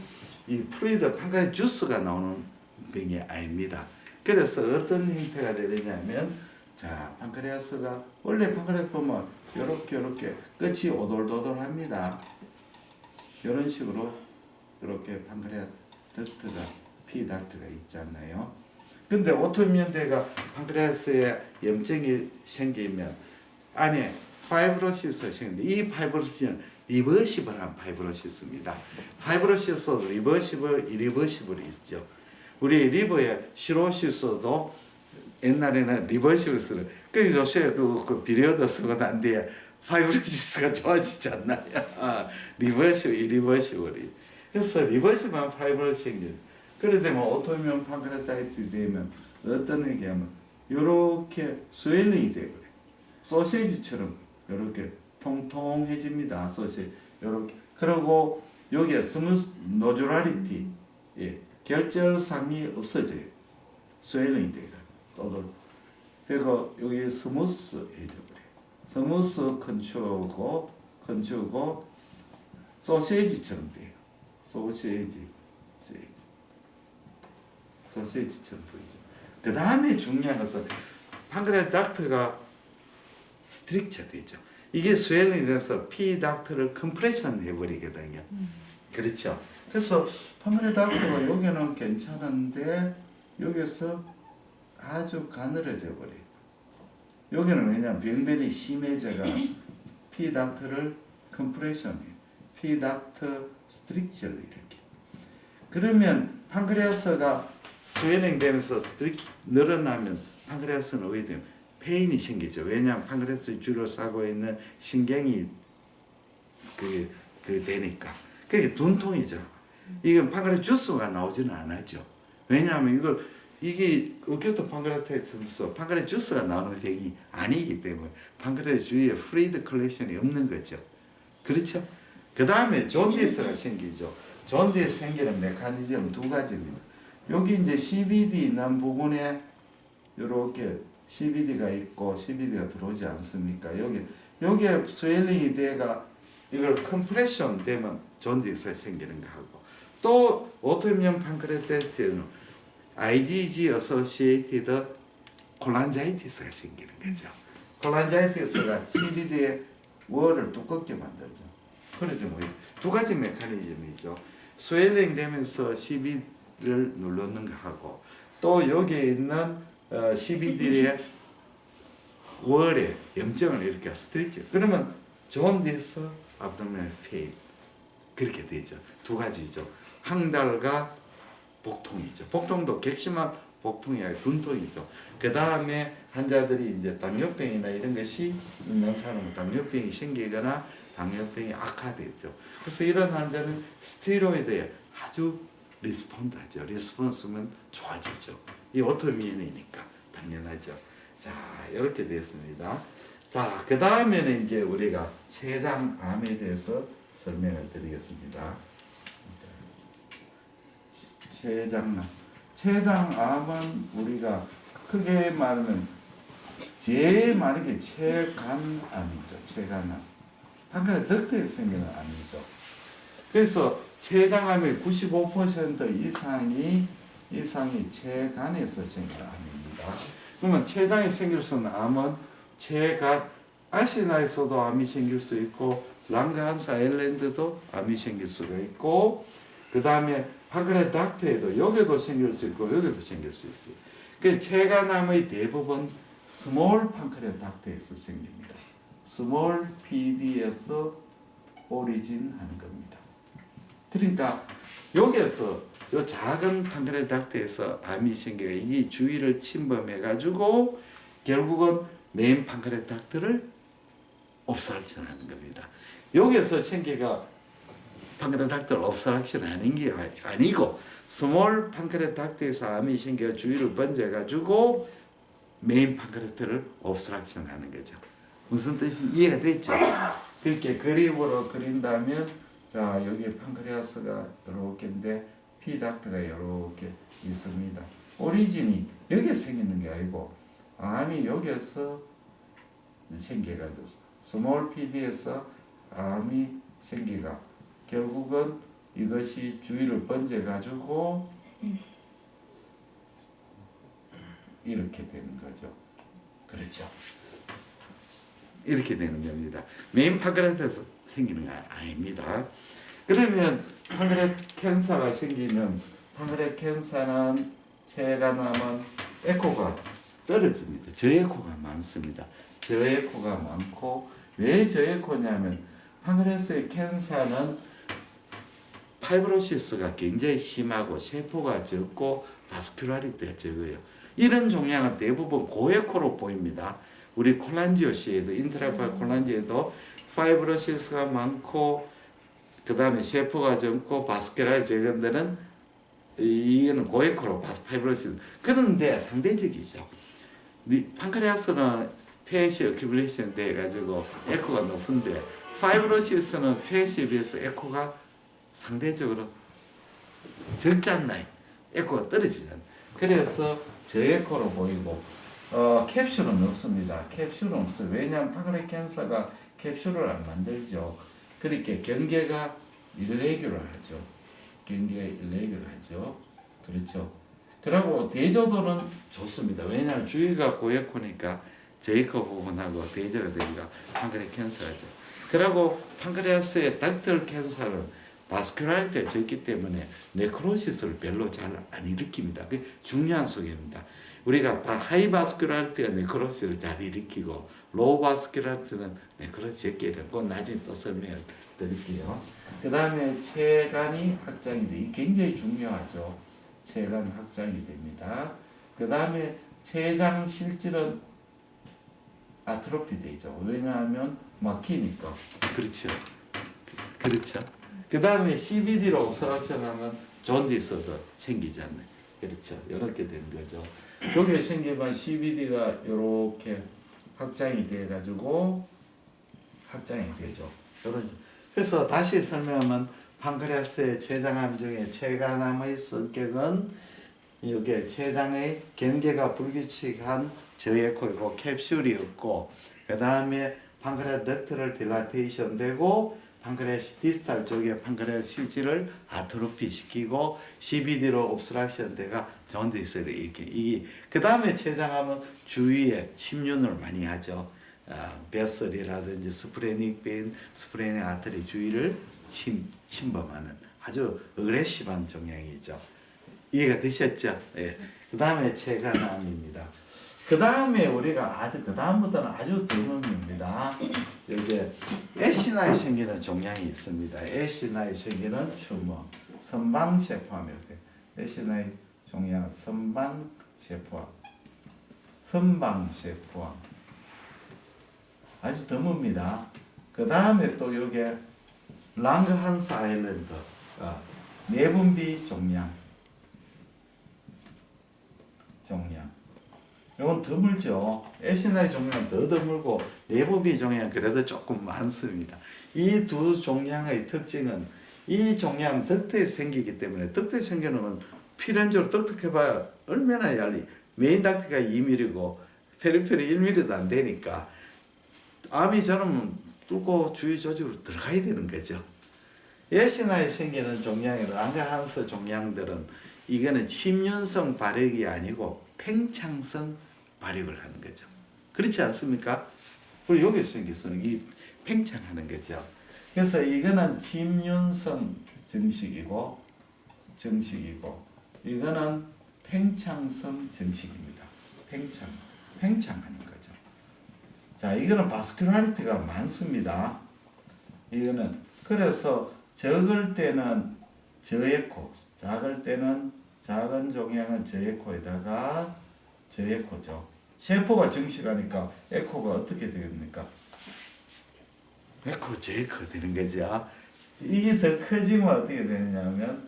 Speaker 1: 이 프루이드 판크레아 주스가 나오는 병이 아닙니다. 그래서 어떤 형태가 되느냐면 자 판크레아스가 원래 판크레아스 보면 요렇게 끝이 오돌도돌합니다. 이런 식으로 이렇게 판크레아 덕트가 피 덕트가 있잖아요. 근데 오토이뮨대가 판크레아스에 염증이 생기면 안에 파이브로시스가 생기는데 이 파이브로시스는 리버시블한 파이브로시스입니다. 파이브로시스도 리버시블, 이리버시블이 있죠. 우리 리버에 시로시스도 옛날에는 리버시블스를 그래서 요새 그 비리어드 쓰고 난 뒤에 파이브로시스가 좋아지지 않나요? 리버시블, 이리버시블이. 그래서 리버시블한 파이브로시스 생겨. 그래 되면 오토이뮨 판크레아타이티스 되면 어떤 얘기하면 요렇게 스웰링이 되고 소시지처럼 이렇게 통통해집니다. 소시지 이렇게. 그리고 여기에 스무스 노듈라리티, 예, 결절상이 없어져요. 스웰링이 되고 또들. 그리고 여기 스무스해져버려. 스무스 컨추고 소시지처럼 돼요. 소시지처럼 보이죠. 그 다음에 중요한 것은 판크레아 덕트가 스트릭처 되죠. 이게 스웰링이 돼서 피 덕트를 컴프레션 해버리거든요. 그렇죠. 그래서 판크레아 덕트가 여기는 괜찮은데 여기서 아주 가늘어져 버려. 여기는 왜냐면 병변이 심해져가 피 덕트를 컴프레션해. 피 덕트 스트릭처를 이렇게. 그러면 판크레아스가 스웰링 되면서 늘어나면 판크레아스는 어떻게 되면 페인이 생기죠. 왜냐하면 판크레아스 주로 싸고 있는 신경이 되니까. 그게 둔통이죠. 이건 판크레아 주스가 나오지는 않았죠. 왜냐하면 이게 어큐트 판크레아타이티스에서 판크레아 주스가 나오는 병이 아니기 때문에 판크레아 주위에 프루이드 컬렉션이 없는 거죠. 그렇죠? 그 다음에 존디스가 생기죠. 존디스 생기는 메커니즘 두 가지입니다. 여기 이제 CBD 있는 부분에 이렇게 CBD가 있고 CBD가 들어오지 않습니까? 여기에 스웰링이 돼가 이걸 컴프레션 되면 존디스가 생기는 거 하고 또 오토이뮨 판크레아타이티스는 IgG 어소시에이티드 콜란자이티스가 생기는 거죠. 콜란자이티스가 CBD의 월을 두껍게 만들죠. 그래서 두 가지 메커니즘이죠. 스웰링 되면서 CBD를 누르는 거 하고 또 여기에 있는 CBD의 월에 염증을 이렇게 스트릭처. 그러면 존디스, abdominal pain 그렇게 되죠. 두 가지죠. 항달과 복통이죠. 복통도 객심한 복통이 아니라 둔통이죠. 그 다음에 환자들이 이제 당뇨병이나 이런 것이 있는 사람은 당뇨병이 생기거나 당뇨병이 악화되죠. 그래서 이런 환자는 스테로이드에 아주 리스폰드하죠. 리스폰스면 좋아지죠. 이 오토이뮨이니까 당연하죠. 자, 이렇게 됐습니다. 자, 그 다음에는 이제 우리가 췌장암에 대해서 설명을 드리겠습니다. 췌장암은 우리가 크게 말하면 제일 많은 게 췌간암이죠. 췌간암. 판크레아 덕트에 생기는 암이죠. 그래서 췌장암의 95% 이상이 췌간에서 생기는 암입니다. 그러면 췌장에 생길 수 있는 암은 췌간 아시나에서도 암이 생길 수 있고 랑가한사 아일랜드도 암이 생길 수가 있고 그 다음에 판크레아 덕트에도 여기도 생길 수 있고 여기도 생길 수 있어요. 그 췌간암의 대부분 스몰 판크레아 덕트에서 생깁니다. 스몰 PD에서 오리진 하는 겁니다. 그러니까 여기에서 요 작은 판크레아 덕트에서 암이 생겨요. 이 주위를 침범해 가지고 결국은 메인 판크레아 덕트를 옵스트럭션하는 겁니다. 여기에서 생기가 판크레아 덕트를 옵스트럭션하는 게 아니고 스몰 판크레아 덕트에서 암이 생겨 주위를 번져 가지고 메인 판크레아트를 옵스트럭션 하는 거죠. 무슨 뜻인지 이해가 됐죠? 그렇게 그림으로 그린다면 자 여기 판크레아스가 이렇게인데 피닥트가 이렇게 있습니다. 오리진이 여기에 생기는 게 아니고 암이 여기에서 생겨가지고 스몰 PD에서 암이 생기가 결국은 이것이 주위를 번져가지고 이렇게 되는 거죠. 그렇죠. 이렇게 되는 겁니다. 메인 판크레아트에서 생기는 거 아닙니다. 그러면 판크레아트 캔서가 생기면 판크레아트 캔서는 체가남은 에코가 떨어집니다. 저에코가 많습니다. 저에코가 많고 왜 저에코냐면 판크레아스의 캔서는 파이브로시스가 굉장히 심하고 세포가 적고 바스큘라리티가 적어요. 이런 종양은 대부분 고에코로 보입니다. 우리 콜란지오시에도 인트라파 콜란지에도 파이브로시스가 많고 그 다음에 세포가 적고 바스큘라리 적은 데는 이거는 고에코로 파이브로시스. 그런데 상대적이죠. 판크레아스는 폐시 어큐뮬레이션 돼가지고 에코가 높은데 파이브로시스는 폐시에 비해서 에코가 상대적으로 적지 않나요? 에코가 떨어지잖아요. 그래서 저에코로 보이고 캡슐은 없습니다. 캡슐은 없어요. 왜냐하면 판크레아트 캔서가 캡슐을 안 만들죠. 그렇게 경계가 일레귤러하죠. 경계가 일레귤러하죠. 그렇죠. 그리고 대조도는 좋습니다. 왜냐하면 주위가 고에코니까 저에코 부분하고 대조가 되니까 판크레아트 캔서죠. 그리고 판크레아스의 닥터 캔서는 바스큘라리티가 적기 때문에 네크로시스를 별로 잘 안 일으킵니다. 그 중요한 소개입니다. 우리가 하이 바스큘라리티가 네크로시스를 잘 일으키고 로우 바스큘라리티는 네크로시스 적게 일으키고 그건 나중에 또 설명을 드릴게요. 그 다음에 체간이 확장이 돼. 이게 굉장히 중요하죠. 체간 확장이 됩니다. 그 다음에 췌장 실질은 아트로피 되죠. 왜냐하면 막히니까. 그렇죠. 그렇죠. 그 다음에 CBD로 옵스트럭션하면 존디스도 생기지 않나요? 그렇죠. 이렇게 되는 거죠. 여기에 생기면 CBD가 이렇게 확장이 돼가지고 확장이 되죠. 그래서 다시 설명하면 판크레아스의 췌장암 중에 췌간암의 성격은 이게 췌장의 경계가 불규칙한 저에코이고 캡슐이 없고 그 다음에 판크레아스 덕트를 딜라테이션 되고 판크레아스 디스탈 쪽에 판크레아스 실질을 아트로피 시키고 CBD로 옵스트럭션 돼가 존디스를 이렇게 이게 그 다음에 췌장암은 주위에 침륜을 많이 하죠. 베슬이라든지 스프레닉 베인, 스프레닉 아트리 주위를 침범하는 아주 어그레시브한 종양이죠. 이해가 되셨죠? 예. 그 다음에 췌간암입니다. 그 다음에 우리가 아주 그 다음부터는 아주 드뭅입니다. 여기 애시나에 생기는 종양이 있습니다. 애시나에 생기는 튜머, 선방세포암 이렇게 애시나의 종양 선방세포암, 선방세포암 아주 드뭅니다. 그 다음에 또 여기 랑그한스 아일랜드 내분비 종양. 이건 드물죠. 애시나의 종양은 더 드물고 내분비 종양은 그래도 조금 많습니다. 이 두 종양의 특징은 이 종양 덕트에 생기기 때문에 덕트에 생겨놓으면 필연적으로 덕특해봐야 얼마나 얇리 메인 덕트가 2mm고 페리페리 1mm도 안 되니까 암이 저는 뚫고 주위 조직으로 들어가야 되는 거죠. 애시나에 생기는 종양의 랑그한스 종양들은 이거는 침륜성 발육이 아니고 팽창성 발육을 하는 거죠. 그렇지 않습니까? 그리고 여기 생겼어요. 이 팽창하는 거죠. 그래서 이거는 침륜성 정식이고 이거는 팽창성 정식입니다. 팽창하는 거죠. 자, 이거는 바스큘라리티가 많습니다. 이거는 그래서 적을 때는 저에코, 작을 때는 작은 종양은 저에코에다가 저에코죠. 세포가 증식하니까 에코가 어떻게 됩니까? 에코 저에코 되는 거죠. 이게 더 커지면 어떻게 되느냐면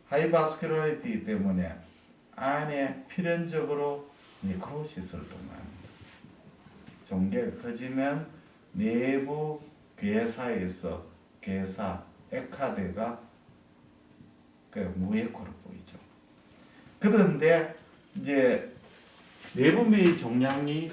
Speaker 1: 하이바스큘라리티이기 때문에 안에 필연적으로 네크로시스를 동반합니다. 종괴가 커지면 내부 괴사에서 괴사 에카데가 그 무에코로 보이죠. 그런데 이제 내분비 종양이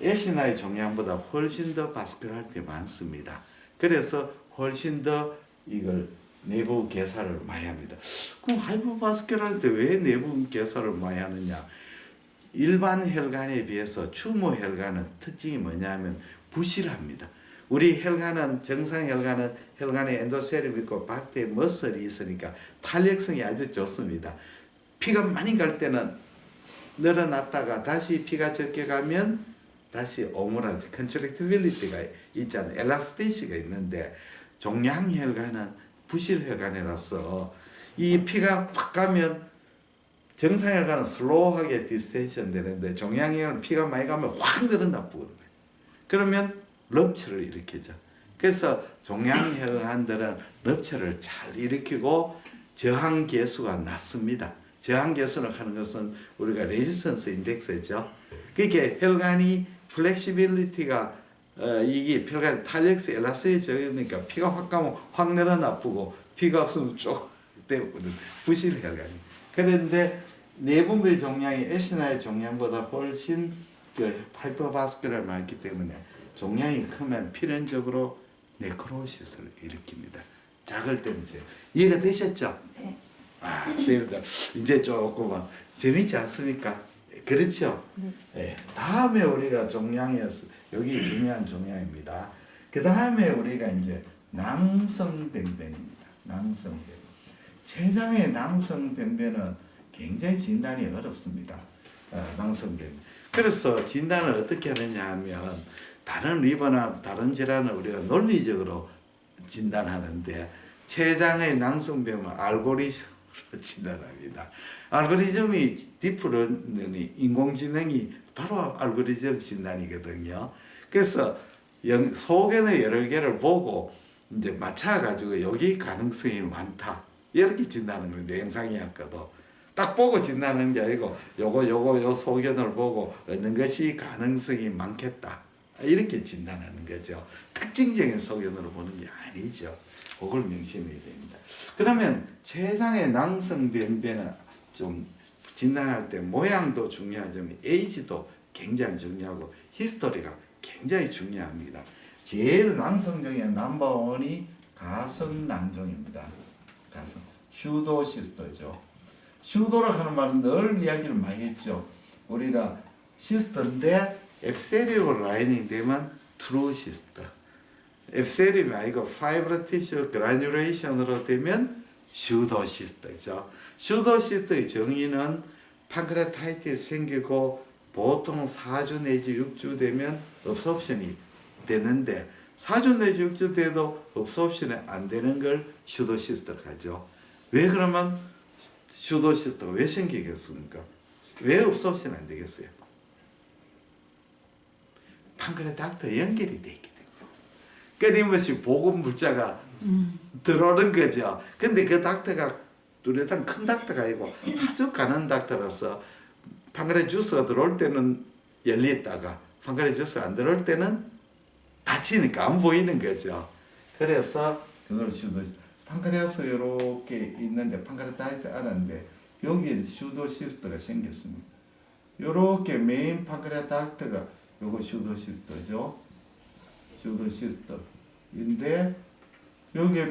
Speaker 1: 애시나의 종양보다 훨씬 더 바스큘라리티 많습니다. 그래서 훨씬 더 이걸 내부 괴사를 많이 합니다. 그럼 하이퍼바스큘라리티 왜 내부 괴사를 많이 하느냐? 일반 혈관에 비해서 추모 혈관은 특징이 뭐냐면 부실합니다. 우리 혈관은 정상 혈관은 혈관에 엔도셀이 있고 밖에 머슬이 있으니까 탄력성이 아주 좋습니다. 피가 많이 갈 때는 늘어났다가 다시 피가 적게 가면 다시 오므라지 컨트랙티빌리티가 있잖아요. 엘라스티시가 있는데 종양혈관은 부실혈관이라서 이 피가 확 가면 정상혈관은 슬로우하게 디스텐션 되는데 종양혈관은 피가 많이 가면 확 늘어나 버려요. 그러면 럽처를 일으키죠. 그래서 종양혈관들은 럽처를 잘 일으키고 저항 계수가 낮습니다. 저항 계수를 하는 것은 우리가 레지스턴스 인덱스죠. 그게 혈관이 플렉시빌리티가 이게 혈관 탄력성 엘라스티적이니까 피가 확 가면 확 늘어나쁘고 피가 없으면 쭉 되어버리는 부실 혈관이. 그런데 내분비 종양이 애시나의 종양보다 훨씬 그 하이퍼바스큘라를 많기 때문에 종양이 크면 필연적으로 네크로시스를 일으킵니다. 작을 때는 이해가 되셨죠?
Speaker 3: 네.
Speaker 1: 쌤들 이제 조금 재밌지 않습니까? 그렇죠?
Speaker 3: 네.
Speaker 1: 네. 다음에 우리가 종양에서 여기 중요한 종양입니다. 그 다음에 우리가 이제 낭성병변입니다. 낭성병변. 췌장의 낭성병변은 굉장히 진단이 어렵습니다. 낭성병변. 그래서 진단을 어떻게 하느냐 하면 다른 리버나 다른 질환을 우리가 논리적으로 진단하는데 췌장의 낭성병은 알고리즘으로 진단합니다. 알고리즘이 딥러닝이 인공지능이 바로 알고리즘 진단이거든요. 그래서 소견의 여러 개를 보고 이제 맞춰가지고 여기 가능성이 많다 이렇게 진단하는 건데 영상의학과도 딱 보고 진단하는 게 아니고 요 소견을 보고 어느 것이 가능성이 많겠다 이렇게 진단하는 거죠. 특징적인 소견으로 보는 게 아니죠. 그걸 명심해야 됩니다. 그러면 췌장의 낭성병변은 좀 진단할 때 모양도 중요하지만 에이지도 굉장히 중요하고 히스토리가 굉장히 중요합니다. 제일 낭성종의 넘버원이 가성낭종입니다. 가성 슈도시스터죠. 슈도라고 하는 말은 늘 이야기를 많이 했죠. 우리가 시스터인데 앱세리올 라이닝 되면 트루시스터. 앱세리움이 아니고 파이브로 티슈 그라뉴레이션으로 되면 슈도시스터죠. 슈도시스터의 정의는 판크레타이티스 생기고 보통 4주 내지 6주 되면 업소옵션이 되는데 4주 내지 6주 돼도 업소옵션이 안 되는 걸 슈도시스터로 하죠. 왜 그러면 슈도시스터가 왜 생기겠습니까? 왜 업소옵션이 안 되겠어요? 판크레탁터 연결이 돼 있기 때문에 끊임없이 보급 물자가 들어오는 거죠. 근데 그 닥터가 뚜렷한 큰 닥터가 아니고 아주 가는 닥터라서 판크레 주스가 들어올 때는 열렸다가 판크레 주스가 안 들어올 때는 닫히니까 안 보이는 거죠. 그래서 그걸 판크레아스 이렇게 있는데 판크레타이트 알았는데 여기에 슈도시스트가 생겼습니다. 이렇게 메인 판크레아닥트가 요거 슈도시스트죠. 슈도시스트인데 여기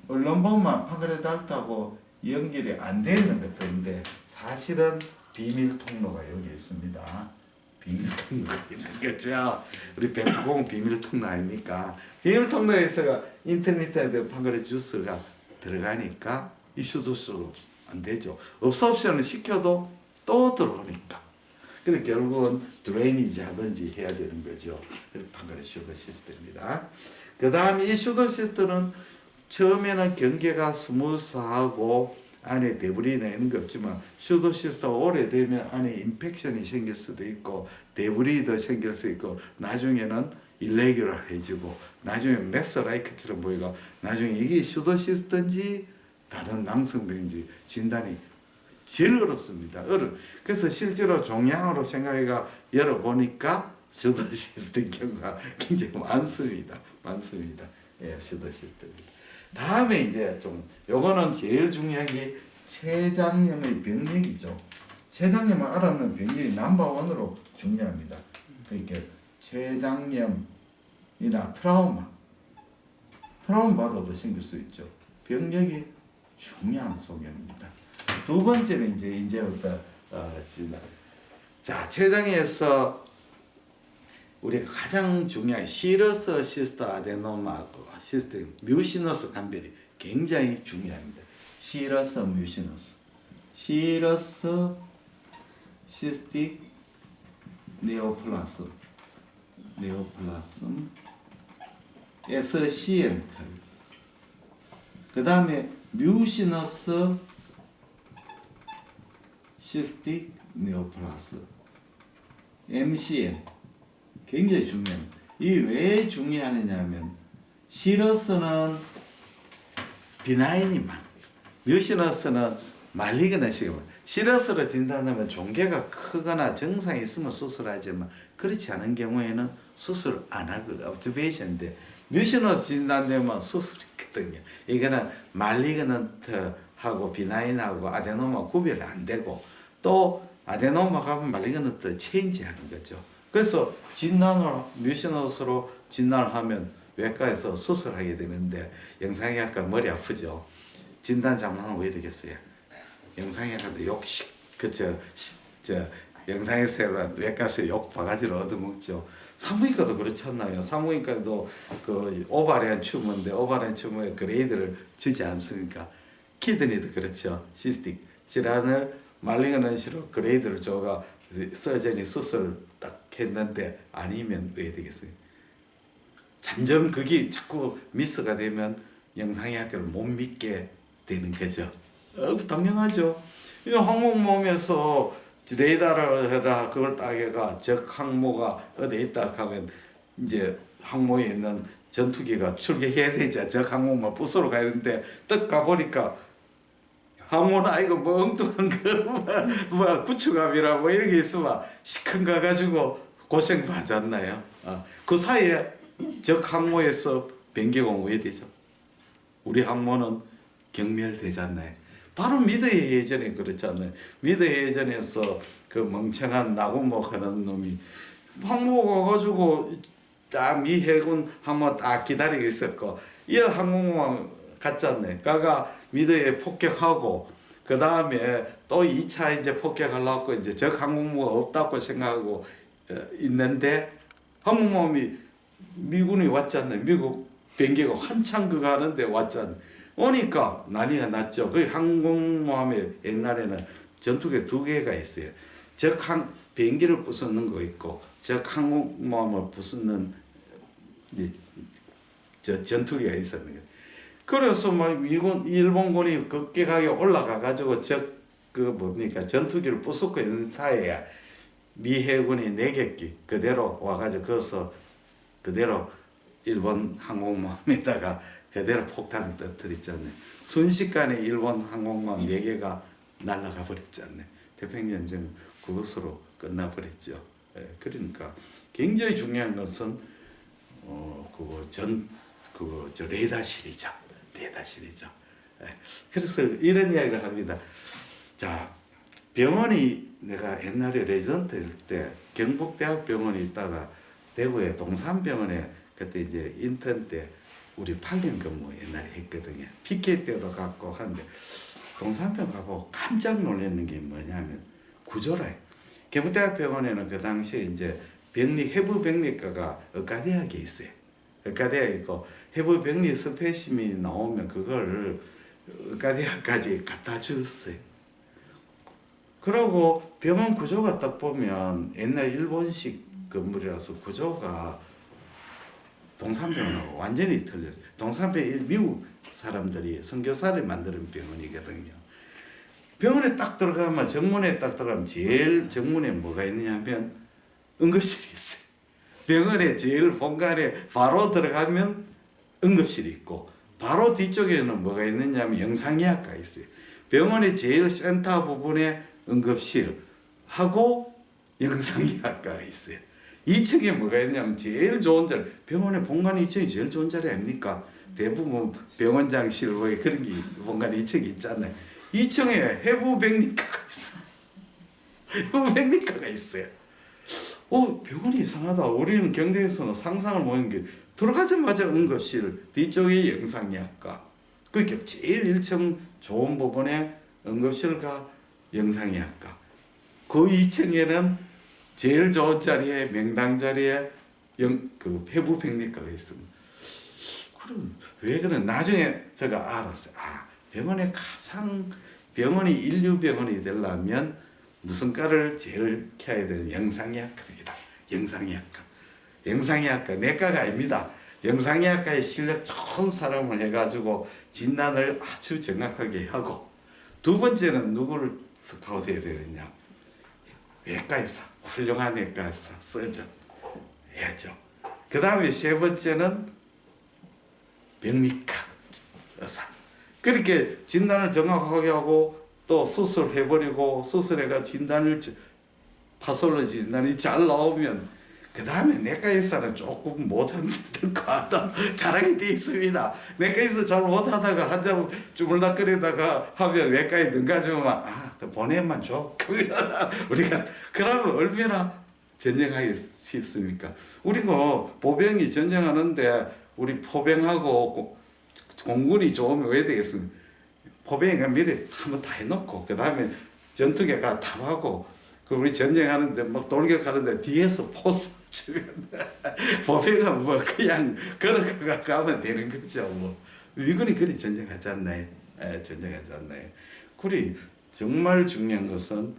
Speaker 1: 얼렁봉만 판크레아닥트하고 연결이 안 되는 것 같은데 사실은 비밀 통로가 여기 있습니다. 비밀 통로가 있는 거죠. 우리 벤트공 비밀 통로 아닙니까? 비밀 통로에서 인터넷에 판크레 주스가 들어가니까 이 슈도시스가 안 되죠. 업소옵션을 시켜도 또 들어오니까. 그래서 결국은 드레이니지 하든지 해야 되는 거죠. 판크레 슈도시스트입니다. 그 다음에 이 슈도시스트는 처음에는 경계가 스무스하고 안에 데브리나 이런 게 없지만 슈도시스트가 오래되면 안에 인펙션이 생길 수도 있고 데브리도 생길 수 있고 나중에는 일레귤러해지고 나중에 메스라이크처럼 보이고 나중에 이게 슈도시스트인지 다른 낭성병인지 진단이 제일 어렵습니다. 그래서 실제로 종양으로 생각해가 열어보니까 슈더 시스템 경우가 굉장히 많습니다. 예, 슈더 시스템. 다음에 이제 좀 요거는 제일 중요한 게 췌장염의 병력이죠. 췌장염을 알아놓는 병력이 넘버원으로 중요합니다. 그러니까 췌장염이나 트라우마 봐도 더 생길 수 있죠. 병력이 중요한 소견입니다. 두 번째는 이제부터 자, 췌장에서 우리가 가장 중요한 시러스 시스터 아데노마 시스템 뮤시너스 감별이 굉장히 중요합니다. 시러스 뮤시너스 시스틱 네오플라즘 SCN 그 다음에 뮤시너스 시스틱 네오플라스 MCN 굉장히 중요합니다. 이 왜 중요하느냐면 시러스는 비나인이 많고 뮤시너스는 말리거나 시거나 시러스로 진단하면 종괴가 크거나 증상이 있으면 수술하지만 그렇지 않은 경우에는 수술 안 하고 observation인데 뮤시너스 진단되면 수술이거든요. 이거는 말리거나하고 비나인하고 아데노마 구별이 안 되고 또 아데노마가 말리거나트 체인지하는 거죠. 그래서 뮤시너스로 진단을 하면 외과에서 수술하게 되는데 영상의학과 머리 아프죠. 진단 잘못하면 왜 되겠어요? 영상의학과도 영상에서 외과에서 욕 바가지로 얻어먹죠. 산부인과도 그렇잖아요. 산부인과도 그 오바리안 튜머인데 오바리안 튜머에 그레이드를 주지 않습니까? 키드니도 그렇죠. 시스틱 질환을 말리거나 시로 그레이드를 줘가 서전이 수술 딱 했는데 아니면 왜 되겠어요? 점점 그게 자꾸 미스가 되면 영상의학을 못 믿게 되는 거죠. 당연하죠. 이 항목몸에서 레이더를 해라 그걸 따개가 적 항모가 어디 있다 하면 이제 항모에 있는 전투기가 출격해야 되죠. 적 항모만 부수러 가는데 딱 가보니까 항모는 아이고 뭐 엉뚱한 거 구축압이라 뭐 이런 게 있으면 시큰가 가지고 고생 받지 않나요? 그 사이에 적 항모에서 변경은 왜 되죠? 우리 항모는 경멸되지 않나요? 바로 미드의 예전에 그렇잖아요. 미드의 예전에서 그 멍청한 나고목 하는 놈이 항모 가가지고 딱 미 해군 항모 딱 기다리고 있었고 이 항모만 갔잖아요. 가가 미드에 폭격하고 그 다음에 또 2차 이제 폭격하려고 이제 적 항공모가 없다고 생각하고 있는데 항공모함이 미군이 왔잖아요. 미국 비행기가 한참 그거 하는데 왔잖아요. 오니까 난리가 났죠. 그 항공모함에 옛날에는 전투기 2개가 있어요. 비행기를 부수는 거 있고 적 항공모함을 부수는 전투기가 있었는 거예요. 그래서 막 일본군이 급격하게 올라가 가지고 전투기를 부수고 있는 사이에 미 해군이 4객기 그대로 와가지고 거기서 그대로 일본 항공모함에다가 그대로 폭탄을 터뜨렸잖아요. 순식간에 일본 항공모함 4개가 날아가 버렸잖아요. 태평양전 그것으로 끝나버렸죠. 그러니까 굉장히 중요한 것은 레다실이죠. 그래서 이런 이야기를 합니다. 자, 병원이 내가 옛날에 레지던트일 때 경북대학병원에 있다가 대구의 동산병원에 그때 이제 인턴 때 우리 파견 근무 옛날에 했거든요. PK 때도 갔고 한데 동산병 가보고 깜짝 놀랐는 게 뭐냐면 구조라요. 경북대학병원에는 그 당시에 이제 해부병리과가 의과대학에 있어요. 의과대학에 있고 해부병리 스페시민이 나오면 그걸 의과대학까지 갖다 줬어요. 그러고 병원 구조가 딱 보면 옛날 일본식 건물이라서 구조가 동산병원하고 완전히 틀렸어요. 동산병이 미국 사람들이 선교사를 만드는 병원이거든요. 병원에 딱 들어가면 정문에 딱 들어가면 제일 정문에 뭐가 있느냐면 응급실이 있어요. 병원에 제일 본관에 바로 들어가면 응급실이 있고 바로 뒤쪽에는 뭐가 있느냐면 영상의학과 있어요. 병원의 제일 센터 부분에 응급실하고 영상의학과가 있어요. 2층에 뭐가 있냐면 제일 좋은 자리, 병원의 본관 2층이 제일 좋은 자리 아닙니까? 대부분 병원장실 뭐 그런 게 본관 2층에 있잖아요. 2층에 해부백리과가 있어. 해부백리과가 있어요. 병원이 이상하다. 우리는 경대에서는 상상을 못한 게 들어가자마자 응급실, 뒤쪽에 영상의학과. 그렇게 제일 1층 좋은 부분에 응급실과 영상의학과. 그 2층에는 제일 좋은 자리에 명당 자리에 그 해부백리과가 있습니다. 그럼 왜 그런? 나중에 제가 알았어요. 병원이 인류 병원이 되려면 무슨 과를 제일 켜야 되는 영상의학과입니다. 영상의학과 내과가 아닙니다. 영상의학과에 실력 좋은 사람을 해가지고 진단을 아주 정확하게 하고, 두 번째는 누구를 스카우트 해야 되느냐? 외과의사, 훌륭한 외과의사, 서전 해야죠. 그 다음에 세 번째는 병리과 의사. 그렇게 진단을 정확하게 하고 또 수술해버리고, 수술해가 파솔로지 진단이 잘 나오면 그 다음에 내과 의사는 조금 못하는 것 같다 잘하게 돼 있습니다. 내과 의사 잘 못하다가 한참 주물럭거리다가 하면 외과에 넘가주면 보내만 줘. 우리가 그러면 얼마나 전쟁하기 쉽습니까? 우리가 보병이 전쟁하는데 우리 포병하고 공군이 좋으면 왜 되겠습니까? 포병이가 미리 한번 다 해놓고 그 다음에 전투기가 탑하고 그 우리 전쟁하는데 막 돌격하는데 뒤에서 포스 주면 포병은 뭐 그냥 걸어가 가면 되는 거죠. 뭐 미군이 그리 전쟁하지 않나요? 전쟁하지 않나요? 그리 정말 중요한 것은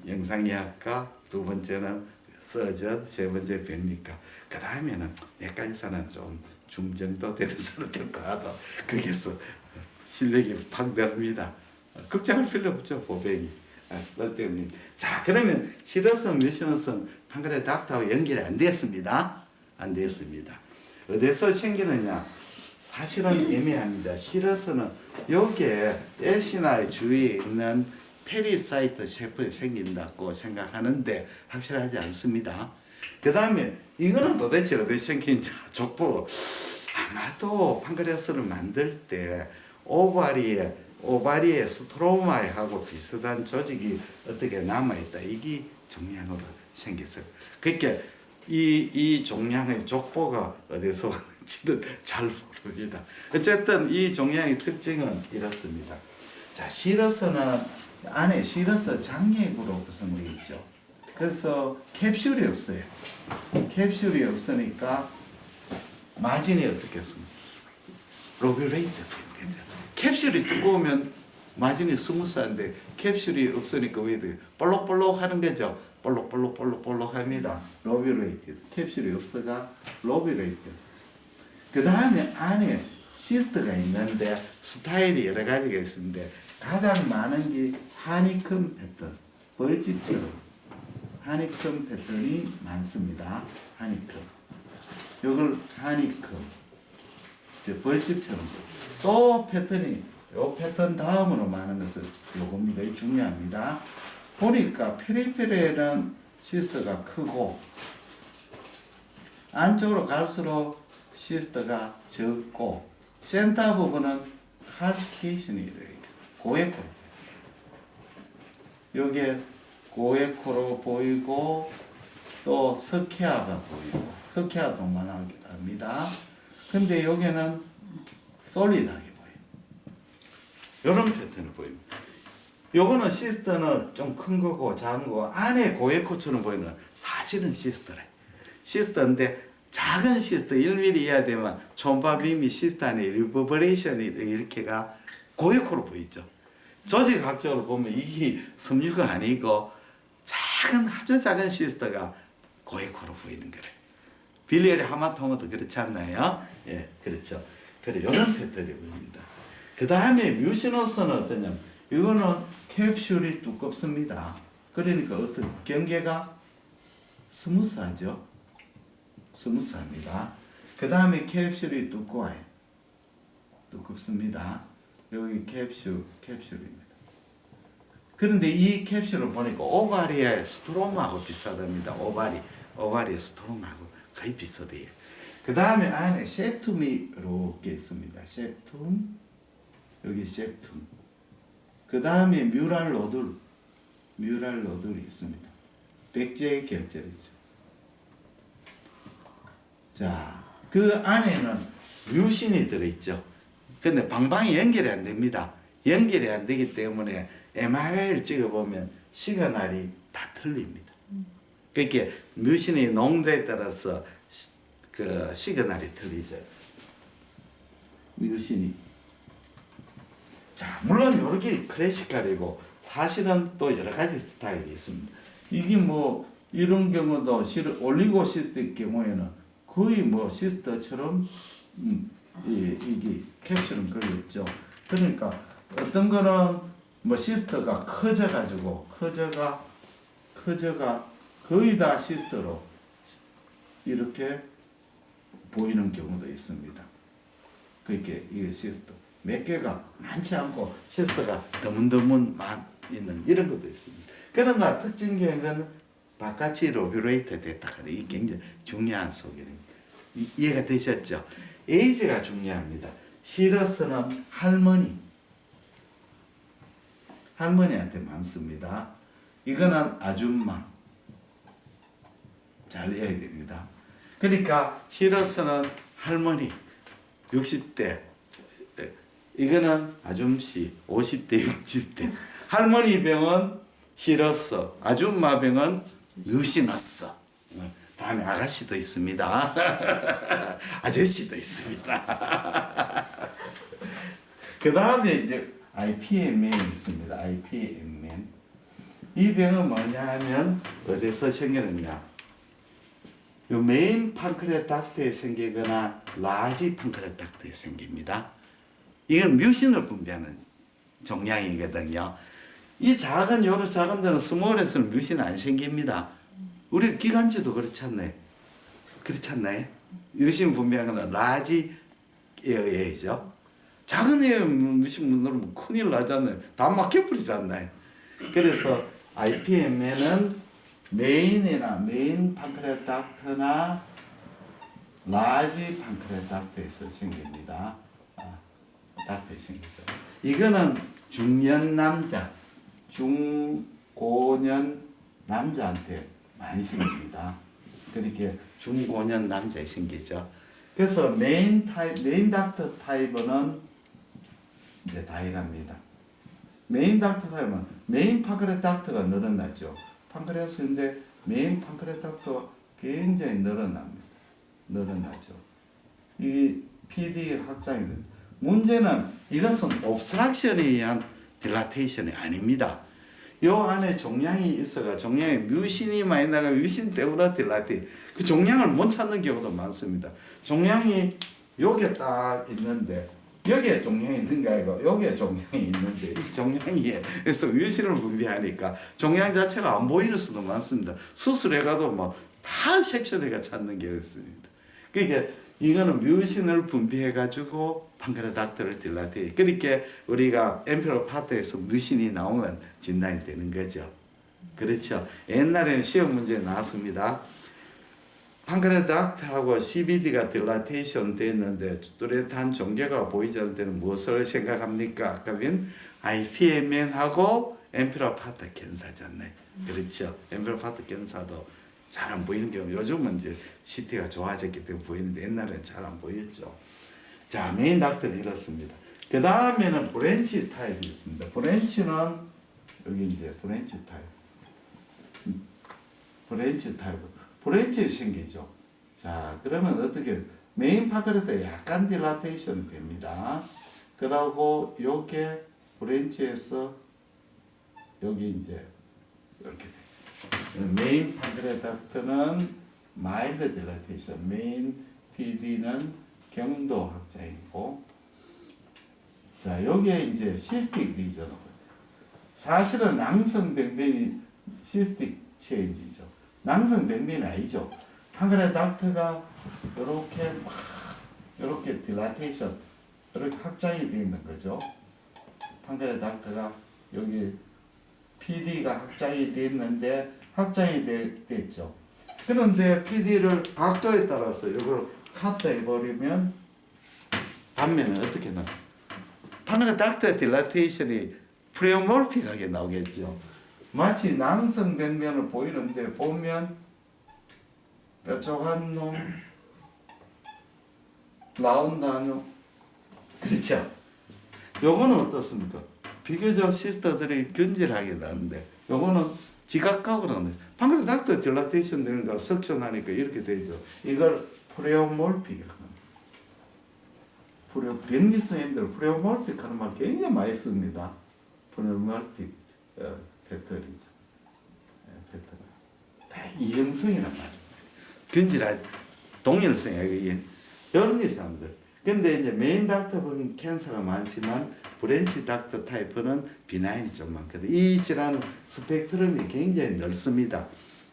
Speaker 1: 영상의학과, 두 번째는 서전, 세 번째 병리과, 그 다음에는 내과 의사는 좀 중정도 되는 사람들 가도 거기서 실력이 팍 늘립니다. 걱정할 필요 없죠. 보병이 쓸데없는. 자, 그러면 히러슨 미션슨 판그레 닥터하고 연결이 안 됐습니다. 안 됐습니다. 어디서 생기느냐? 사실은 애매합니다. 히러슨은 여기에 엘시나의 주위에 있는 페리사이트 셰프에 생긴다고 생각하는데 확실하지 않습니다. 그 다음에 이거는 도대체 어디 생긴지 족보. 아마도 판크레아스를 만들 때 오바리에 스트로마하고 비슷한 조직이 어떻게 남아있다. 이게 종양으로 생겼어요. 그러니까 이 종양의 족보가 어디서 오는지는 잘 모릅니다. 어쨌든 이 종양의 특징은 이렇습니다. 자, 시러스는 안에 시러스 장액으로 구성되어 있죠. 그래서 캡슐이 없어요. 캡슐이 없으니까 마진이 어떻겠습니까? 로뷰레이트. 캡슐이 두꺼우면 마진이 스무스한데 캡슐이 없으니까 왜 돼요? 볼록볼록 하는 거죠. 볼록 합니다. 로뷰레이트. 캡슐이 없어가 로뷰레이트. 그 다음에 안에 시스트가 있는데 스타일이 여러 가지가 있는데 가장 많은 게 하니컴 패턴, 벌집처럼 하니컴 패턴이 많습니다. 하니컴. 요걸 하니컴, 벌집처럼. 또 패턴이 요 패턴 다음으로 많은 것은 요겁니다. 이 중요합니다. 보니까 페리페리에는 시스트가 크고 안쪽으로 갈수록 시스트가 적고 센터 부분은 칼시케이션이 이렇게 있어요. 고에코. 요게 고에코로 보이고 또 스케아가 보이고 스케아도 만합니다. 근데 여기는 솔리드하게 보여요. 이런 패턴을 보입니다. 요거는 시스터는 좀 큰 거고 작은 거고 안에 고에코처럼 보이는 사실은 시스터래. 시스터인데 작은 시스터 1mm 이하 되면 촌바빔이 시스터 안에 리버버레이션이 이렇게가 고에코로 보이죠. 조직학적으로 보면 이게 섬유가 아니고 아주 작은 시스터가 고에코로 보이는 거래. 빌리얼의 하마토모도 그렇지 않나요? 예, 그렇죠. 그래, 이런 패턴이 보입니다. 그 다음에 뮤시노스는 어떠냐면, 이거는 캡슐이 두껍습니다. 그러니까 어떤 경계가 스무스하죠. 스무스합니다. 그 다음에 캡슐이 두꺼워요. 두껍습니다. 여기 캡슐입니다. 그런데 이 캡슐을 보니까 오바리의 스트롬하고 비슷합니다. 오바리의 스트롬하고 거의 비슷해요. 그 다음에 안에 셉툼이 이렇게 있습니다. 셉툼, 여기 셉툼. 그 다음에 뮤랄 노들이 있습니다. 백제의 결절이죠. 자, 그 안에는 뮤신이 들어있죠. 근데 방방이 연결이 안 됩니다. 연결이 안 되기 때문에 MRI를 찍어보면 시그널이 다 틀립니다. 그러니까 뮤신의 농도에 따라서 그 시그널이 틀리죠. 뮤신이. 자, 물론 이렇게 클래시컬이고 사실은 또 여러 가지 스타일이 있습니다. 이게 뭐 이런 경우도 실은 올리고시스트 경우에는 거의 뭐 시스터처럼 이게 캡슐은 거의 없죠. 그러니까 어떤 거는 뭐 시스터가 커져가지고 커져가 거의 다 시스터로 이렇게 보이는 경우도 있습니다. 그렇게 이게 시스터 몇 개가 많지 않고 시스터가 드문드문만 있는 이런 것도 있습니다. 그러나 특징 경우는 바깥이 로뷰레이터 됐다 하는 이 굉장히 중요한 소견입니다. 이해가 되셨죠? 에이지가 중요합니다. 시러스는 할머니한테 많습니다. 이거는 아줌마. 잘 이해해야 됩니다. 그러니까 시러스는 할머니 60대, 이거는 아줌씨 50대 60대. 할머니 병은 시러스, 아줌마 병은 유시너스. 다음에 아가씨도 있습니다. 아저씨도 있습니다. 그 다음에 이제 IPMN이 있습니다. IPMN. 이 병은 뭐냐면 어디서 생기느냐? 요 메인 판크레 닥트에 생기거나 라지 판크레 닥트에 생깁니다. 이건 뮤신을 분비하는 종양이거든요. 이 작은 요런 작은 데는 스몰에서는 뮤신 안 생깁니다. 우리 기관지도 그렇지 않나요? 그렇지 않나요? 뮤신 분비하거나 라지 에어에이죠. 작은 애 뮤신 분들은 큰일 나잖아요. 다 막혀버리지 않나요? 그래서 IPM에는 메인 판크레 닥트나 라지 판크레 닥트에서 생깁니다. 닥트에 생기죠. 이거는 중년 남자, 중고년 남자한테 많이 생깁니다. 그렇게 중고년 남자에 생기죠. 그래서 메인 닥터 타입은 이제 다 해갑니다. 메인 닥터 타입은 메인 판크레 닥터가 늘어났죠. 판크레아스인데 메인 판크레 닥터가 굉장히 늘어나죠. 이 PD 확장이 됩니다. 문제는 이것은 옵스트럭션에 의한 딜라테이션이 아닙니다. 요 안에 종양이 있어가 종양에 뮤신이 많이 나가 뮤신 때문에 딜라테이 그 종양을 못 찾는 경우도 많습니다. 종양이 여기에 딱 있는데 여기에 종양이 있는가 이거 여기에 종양이 있는데 이 종양이 그래서 뮤신을 분비하니까 종양 자체가 안 보이는 수도 많습니다. 수술해가도 뭐 다 섹션해가 찾는 경우가 있습니다. 그러니까 이거는 뮤신을 분비해가지고 판크레 닥터를 딜라테이. 그러니까 우리가 엠페로 파트에서 뮤신이 나오면 진단이 되는 거죠. 그렇죠. 옛날에는 시험 문제에 나왔습니다. 판크레 닥터하고 CBD가 딜라테이션 됐는데 뚜렷한 종괴가 보이지 않을 때는 무엇을 생각합니까? 그러면 IPMN하고 엠페로 파트検사잖아요. 그렇죠. 엠페로 파트検사도 잘 안 보이는 경우 요즘은 이제 CT가 좋아졌기 때문에 보이는데 옛날에는 잘 안 보였죠. 자, 메인 닥터는 이렇습니다. 그 다음에는 브랜치 타입이 있습니다. 브랜치는 여기 이제 브랜치 타입. 브랜치 생기죠. 자, 그러면 어떻게 메인 파크레트 약간 딜라테이션 됩니다. 그러고 요게 브랜치에서 여기 이제 이렇게 돼요. 메인 판크레 닥터는 마일드 딜라테이션, 메인 PD는 경도 확장이고, 자 여기에 이제 시스틱 리전. 사실은 낭성 변변이 시스틱 체인지죠. 낭성 변변이 아니죠. 판크레 닥터가 이렇게 딜라테이션, 이렇게 확장이 되어 있는 거죠. 판크레 닥터가 여기 PD가 확장이 됐는데 확장이 됐죠. 그런데 PD를 각도에 따라서 이걸 카트해 버리면 단면은 어떻게 나와? 방금 닥터 딜라테이션이 프레오몰픽하게 나오겠죠. 마치 낭성백면을 보이는데 보면 뾰족한 놈 나온다뇨. 그렇죠. 요거는 어떻습니까? 비교적 시스터들이 견질하게 나는데 요거는 지각각으로 나는데 방금 닥터 딜라테이션 되니까 석션하니까 이렇게 되죠. 이걸 프레오몰픽이라고 합니다. 백리 선생님들 프레오몰픽 하는 말 굉장히 많이 씁니다. 프레오몰픽 패턴이죠. 패턴. 다 이형성이란 말이에요. 견질하지. 동일성이에요. 이런 게 있습니다. 근데 이제 메인 닥터 보면 캔서가 많지만 브랜치 닥터 타입은 비나인이 좀 많거든요. 이 질환은 스펙트럼이 굉장히 넓습니다.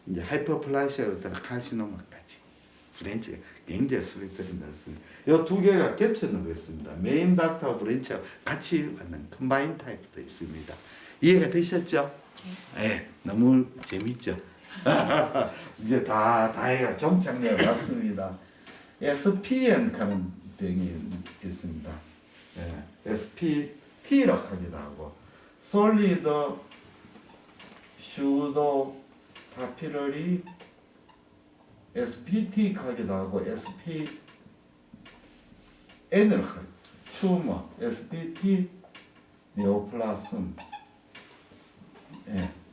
Speaker 1: 이제 하이퍼플라시아부터 칼시노마까지 브랜치가 굉장히 스펙트럼이 넓습니다. 이 두 개가 겹쳐 놓고 있습니다. 메인 닥터와 브랜치와 같이 맞는 컴바인 타입도 있습니다. 이해가 되셨죠? 네, 너무 재밌죠? 이제 다 해가 종착역에 왔습니다. SPN 하는 병이 있습니다. SPT라고 하기도 하고 솔리드 슈도 파피러리 SPT 하기도 하고 SPN을 하기도 튜머 SPT 네오플라즘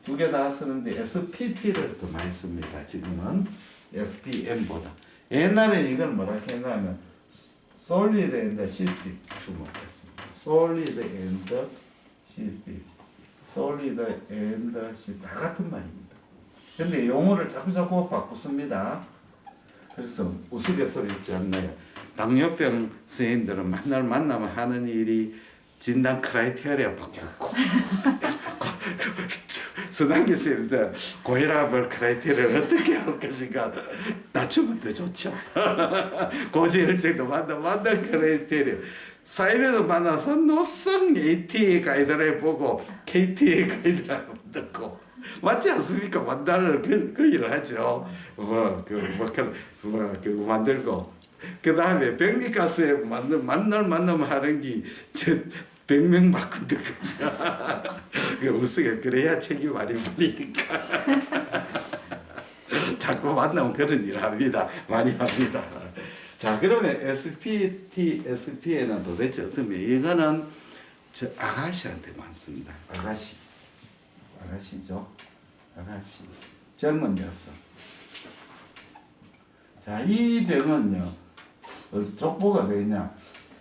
Speaker 1: 두 개 다 쓰는데 SPT를 더 많이 씁니다. 지금은 SPN보다. 옛날에 이걸 뭐라 했냐면 solid and cystic tumor였습니다. solid and cystic, solid and cystic 다 같은 말입니다. 근데 용어를 자꾸 바꾸습니다. 그래서 우스갯소리 않나요? 당뇨병 선생님들은 만날 만나면 하는 일이 진단 크라이테리아 바꾸고 순환기 선생님들 고혈압을 크라이테리아를 어떻게 할 것인가 낮추면 더 좋죠. 고지혈증도 만나 크라이테리아 사이렌도 만나서 노성 ATA 가이드라인 보고 KTA 가이드라인 만들고 맞지 않습니까? 만날 그 일을 하죠. 그거 만들고 그 다음에 병리가스에 만나면 하는 게 100명 바꾼다 그죠? 그 우스게 그래야 책이 많이 풀리니까 자꾸 만나면 그런 일을 합니다. 많이 합니다. 자 그러면 SPT, SPN은 도대체 어떤 면 이거는 저 아가씨한테 많습니다. 아가씨죠. 아가씨 젊은 여성. 자 이 병은요 족보가 되냐?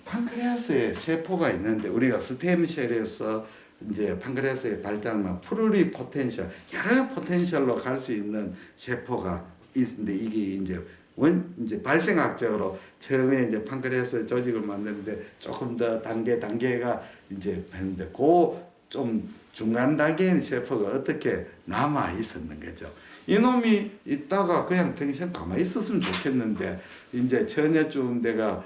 Speaker 1: 판크레아스에 세포가 있는데 우리가 스템셀에서 이제 판크레아스의 발달만 프루리 포텐셜 여러 포텐셜로 갈 수 있는 세포가 있는데 이게 이제 발생학적으로 처음에 이제 판크레아스 조직을 만드는데 조금 더 단계가 이제 했는데 그 좀 중간 단계의 세포가 어떻게 남아 있었는 거죠. 이놈이 있다가 그냥 평생 가만히 있었으면 좋겠는데 이제 전여쯤 내가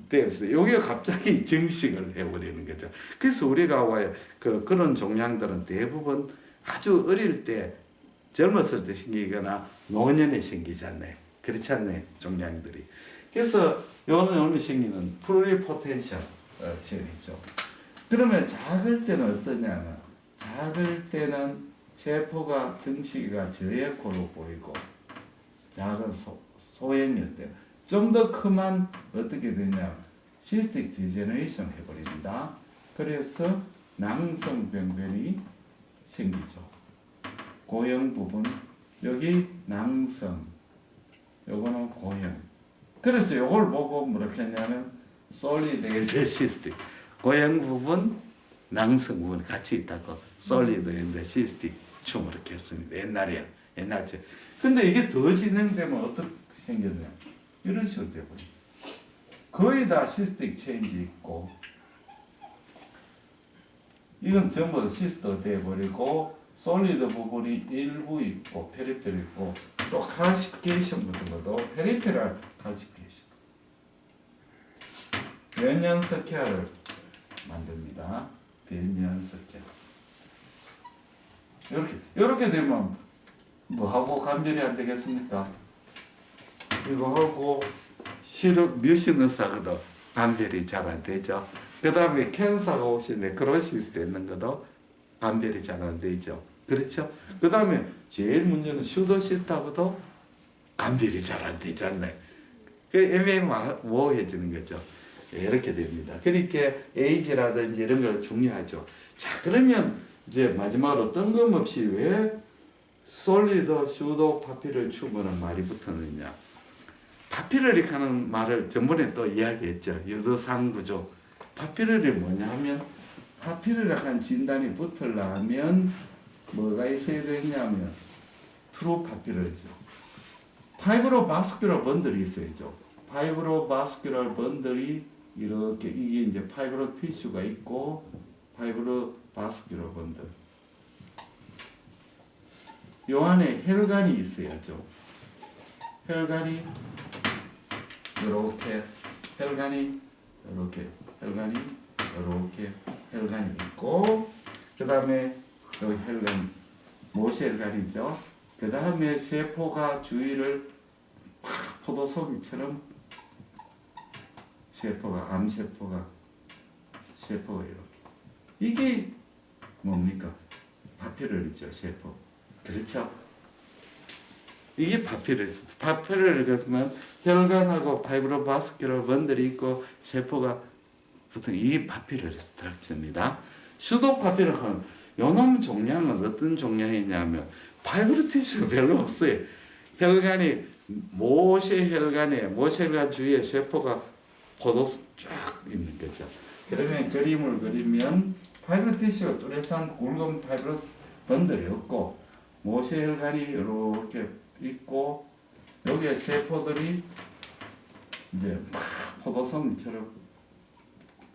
Speaker 1: 되었어요. 여기가 갑자기 증식을 해버리는 거죠. 그래서 우리가 그런 종양들은 대부분 아주 어릴 때 젊었을 때 생기거나 노년에 생기지 않나요? 그렇지 않나요? 종양들이. 그래서 요놈이 생기는 플루리포텐셜 셀이죠. 그러면 작을 때는 어떠냐면 작을 때는 세포가 증식이가 저에코로 보이고 작은 소형일 때 좀 더 크면 어떻게 되냐 시스틱 디제너레이션 해버립니다. 그래서 낭성병변이 생기죠. 고형 부분 여기 낭성 요거는 고형. 그래서 요걸 보고 뭐라고 했냐면 solid and cystic 고형 부분 낭성 부분 같이 있다고 solid and cystic tumor 이렇게 했습니다. 옛날 제. 근데 이게 더 진행되면 어떻게 생겼냐? 이런 식으로 되거든요. 거의 다 시스틱 체인지 있고 이건 전부 다 시스터 돼버리고 솔리드 부분이 일부 있고 페리페리 있고 또 카시케이션 같은 것도 페리페랄 카시케이션 변연 석회를 만듭니다. 변연 석회 이렇게 되면 뭐 하고 감별이 안 되겠습니까? 이거 하고 뮤시너스하고도 감별이 잘 안 되죠. 그 다음에 캔서가 혹시 네크로시스 되는 것도 감별이 잘 안 되죠. 그렇죠? 그 다음에 제일 문제는 슈도시스트하고도 감별이 잘 안 되잖아요. 그 애매모호해지는 거죠. 이렇게 됩니다. 그러니까 에이지라든지 이런 걸 중요하죠. 자, 그러면 이제 마지막으로 뜬금없이 왜 솔리드 슈도 파피를 추모는 말이 붙었느냐? 파피르릭 하는 말을 전번에 또 이야기했죠. 유도상 구조. 파피르릭이 뭐냐 하면 파피르릭한 진단이 붙으려면 뭐가 있어야 되냐면 트루 파피르죠. 파이브로 바스큘러 번들이 있어야죠. 파이브로 바스큘러 번들이 이렇게 이게 이제 파이브로 티슈가 있고 파이브로 바스큘러 번들. 요 안에 혈관이 있어야죠. 혈관이 이렇게 혈관이 있고 그 다음에 여기 혈관 모세혈관이죠. 그 다음에 세포가 주위를 포도송이처럼 암세포가 이렇게 이게 뭡니까? 파피르리죠. 세포. 그렇죠? 이게 파피르스. 파피르스면 혈관하고 파이브로바스큘러 번들이 있고 세포가 붙은 이게 파피르스 스트럭처입니다. 수도 파피르는 요놈 종양은 어떤 종양이냐면 파이브로 티슈가 별로 없어요. 혈관이 모세혈관 주위에 세포가 포도 쫙 있는 거죠. 그러면 그림을 그리면 파이브로 티슈가 뚜렷한 굵은 파이브로스 번들이 없고 모세혈관이 이렇게 있고 여기에 세포들이 이제 포도송이처럼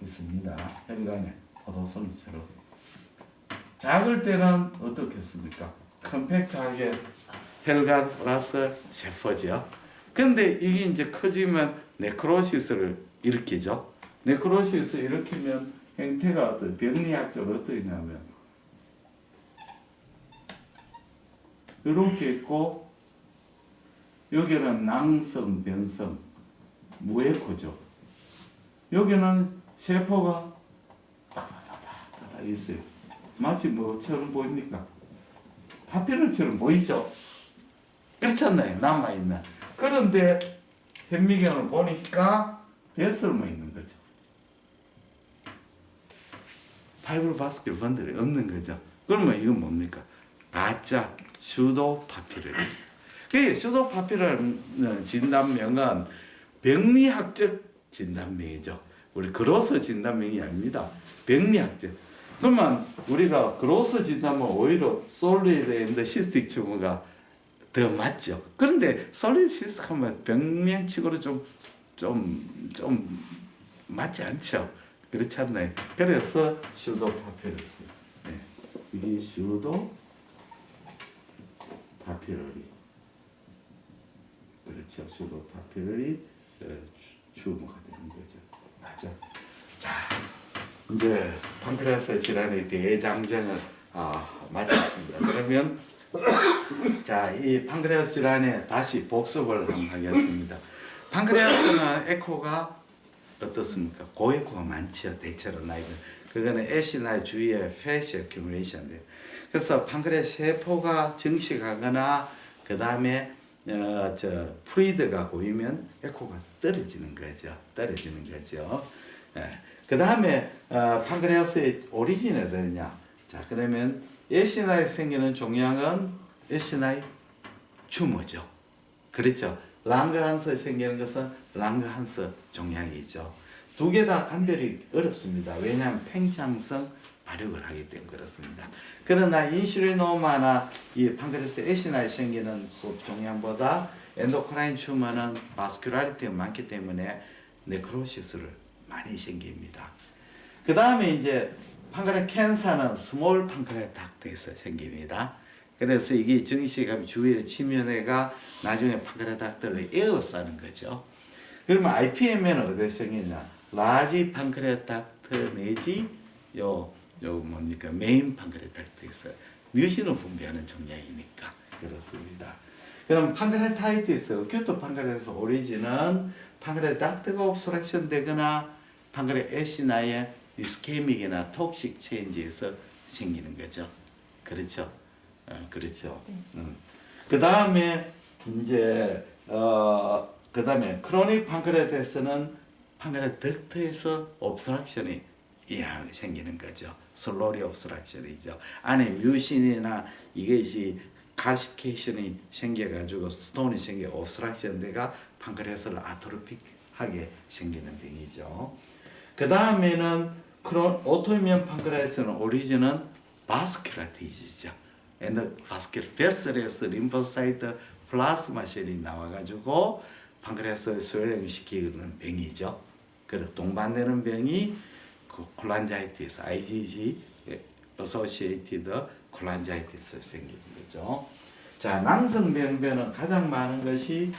Speaker 1: 있습니다. 혈관에 포도송이처럼. 작을 때는 어떻겠습니까? 컴팩트하게 혈관 플러스 세포죠. 근데 이게 이제 커지면 네크로시스를 일으키죠. 네크로시스 일으키면 형태가 어떤 병리학적으로 어떠냐면 이렇게 있고 여기는 낭성, 변성, 무에코죠. 여기는 세포가 다다다다 있어요. 마치 뭐처럼 보입니까? 파피루처럼 보이죠? 그렇지 않나요? 남아있는. 그런데 현미경을 보니까 배설만 있는 거죠. 파이브로바스큘러 번들이 없는 거죠. 그러면 이건 뭡니까? 가짜 슈도 파피르. 그 슈도 파피르는 진단명은 병리학적 진단명이죠. 우리 그로스 진단명이 아닙니다. 병리학적. 그러면 우리가 그로스 진단은 오히려 솔리드 앤드 시스틱 튜머가 더 맞죠. 그런데 솔리드 시스틱 하면 병명치고로 좀 맞지 않죠. 그렇지 않나요? 그래서 슈도 파피르스. 네. 이게 슈도 파피러리. 그렇죠. 슈도 파피러리 튜머가 되는 거죠. 맞아. 자, 이제 판크레아스 질환의 대장정을 마쳤습니다. 그러면 자, 이 판크레아스 질환에 다시 복습을 한번 하겠습니다. 판크레아스는 에코가 어떻습니까? 고에코가 많죠. 대체로 나이는. 그거는 애시나 주위에 패시 어큐뮬레이션인데. 그래서 판크레아스 세포가 증식하거나 그 다음에 프루이드가 보이면 에코가 떨어지는 거죠. 그 다음에 판크레아스의 오리진이 어디냐? 자, 그러면 애시나에 생기는 종양은 애시나의 튜머죠. 그렇죠. 랑그한스에 생기는 것은 랑그한스 종양이죠. 두 개 다 감별이 어렵습니다. 왜냐하면 팽창성 발육을 하기 때문에 그렇습니다. 그러나 인슐리노마나 이 판크레아스 애시나에 생기는 그 종양보다 엔도크라인 튜머는 바스큘라리티가 많기 때문에 네크로시스를 많이 생깁니다. 그 다음에 이제 판크레아스 캔서는 스몰 판크레아스 닥트에서 생깁니다. 그래서 이게 증식하면 주위에 침연해가 나중에 판크레아스 닥트를 에워싸는 거죠. 그러면 IPM에는 어디서 생기냐? 라지 판크레아스 닥트 내지 요 뭡니까? 메인 판크레아스 닥트에서 뮤신을 분비하는 종양이니까 그렇습니다. 그럼 판크레타이티스, 어큐트 판크레타이티스 오리진은 판크레 닥트가 옵스트럭션 되거나 판크레 애시나의 이스케믹이나 톡식 체인지에서 생기는 거죠. 그렇죠. 그렇죠. 그 다음에 이제 그 다음에 크로닉 판크레타이티스는 판크레 덕트에서 옵스트럭션이 이하게 생기는 거죠. 슬로리 옵스트럭션이죠. 안에 뮤신이나 이것이 칼시케이션이 생겨가지고 스톤이 생겨 옵스트럭션 돼가 판크레스를 아토피하게 생기는 병이죠. 그 다음에는 오토이뮨 판크레스는 오리진은 바스큘라 디지죠. 엔도바스큘라 베슬에서 림포사이트 플라스마 셀이 나와가지고 판크레스를 수혈시키는 병이죠. 그래서 동반되는 병이 그 콜란자이티스, IgG 어소시에이티드 콜란자이티스 생기는 거죠. 자, 낭성병변은 가장 많은 것이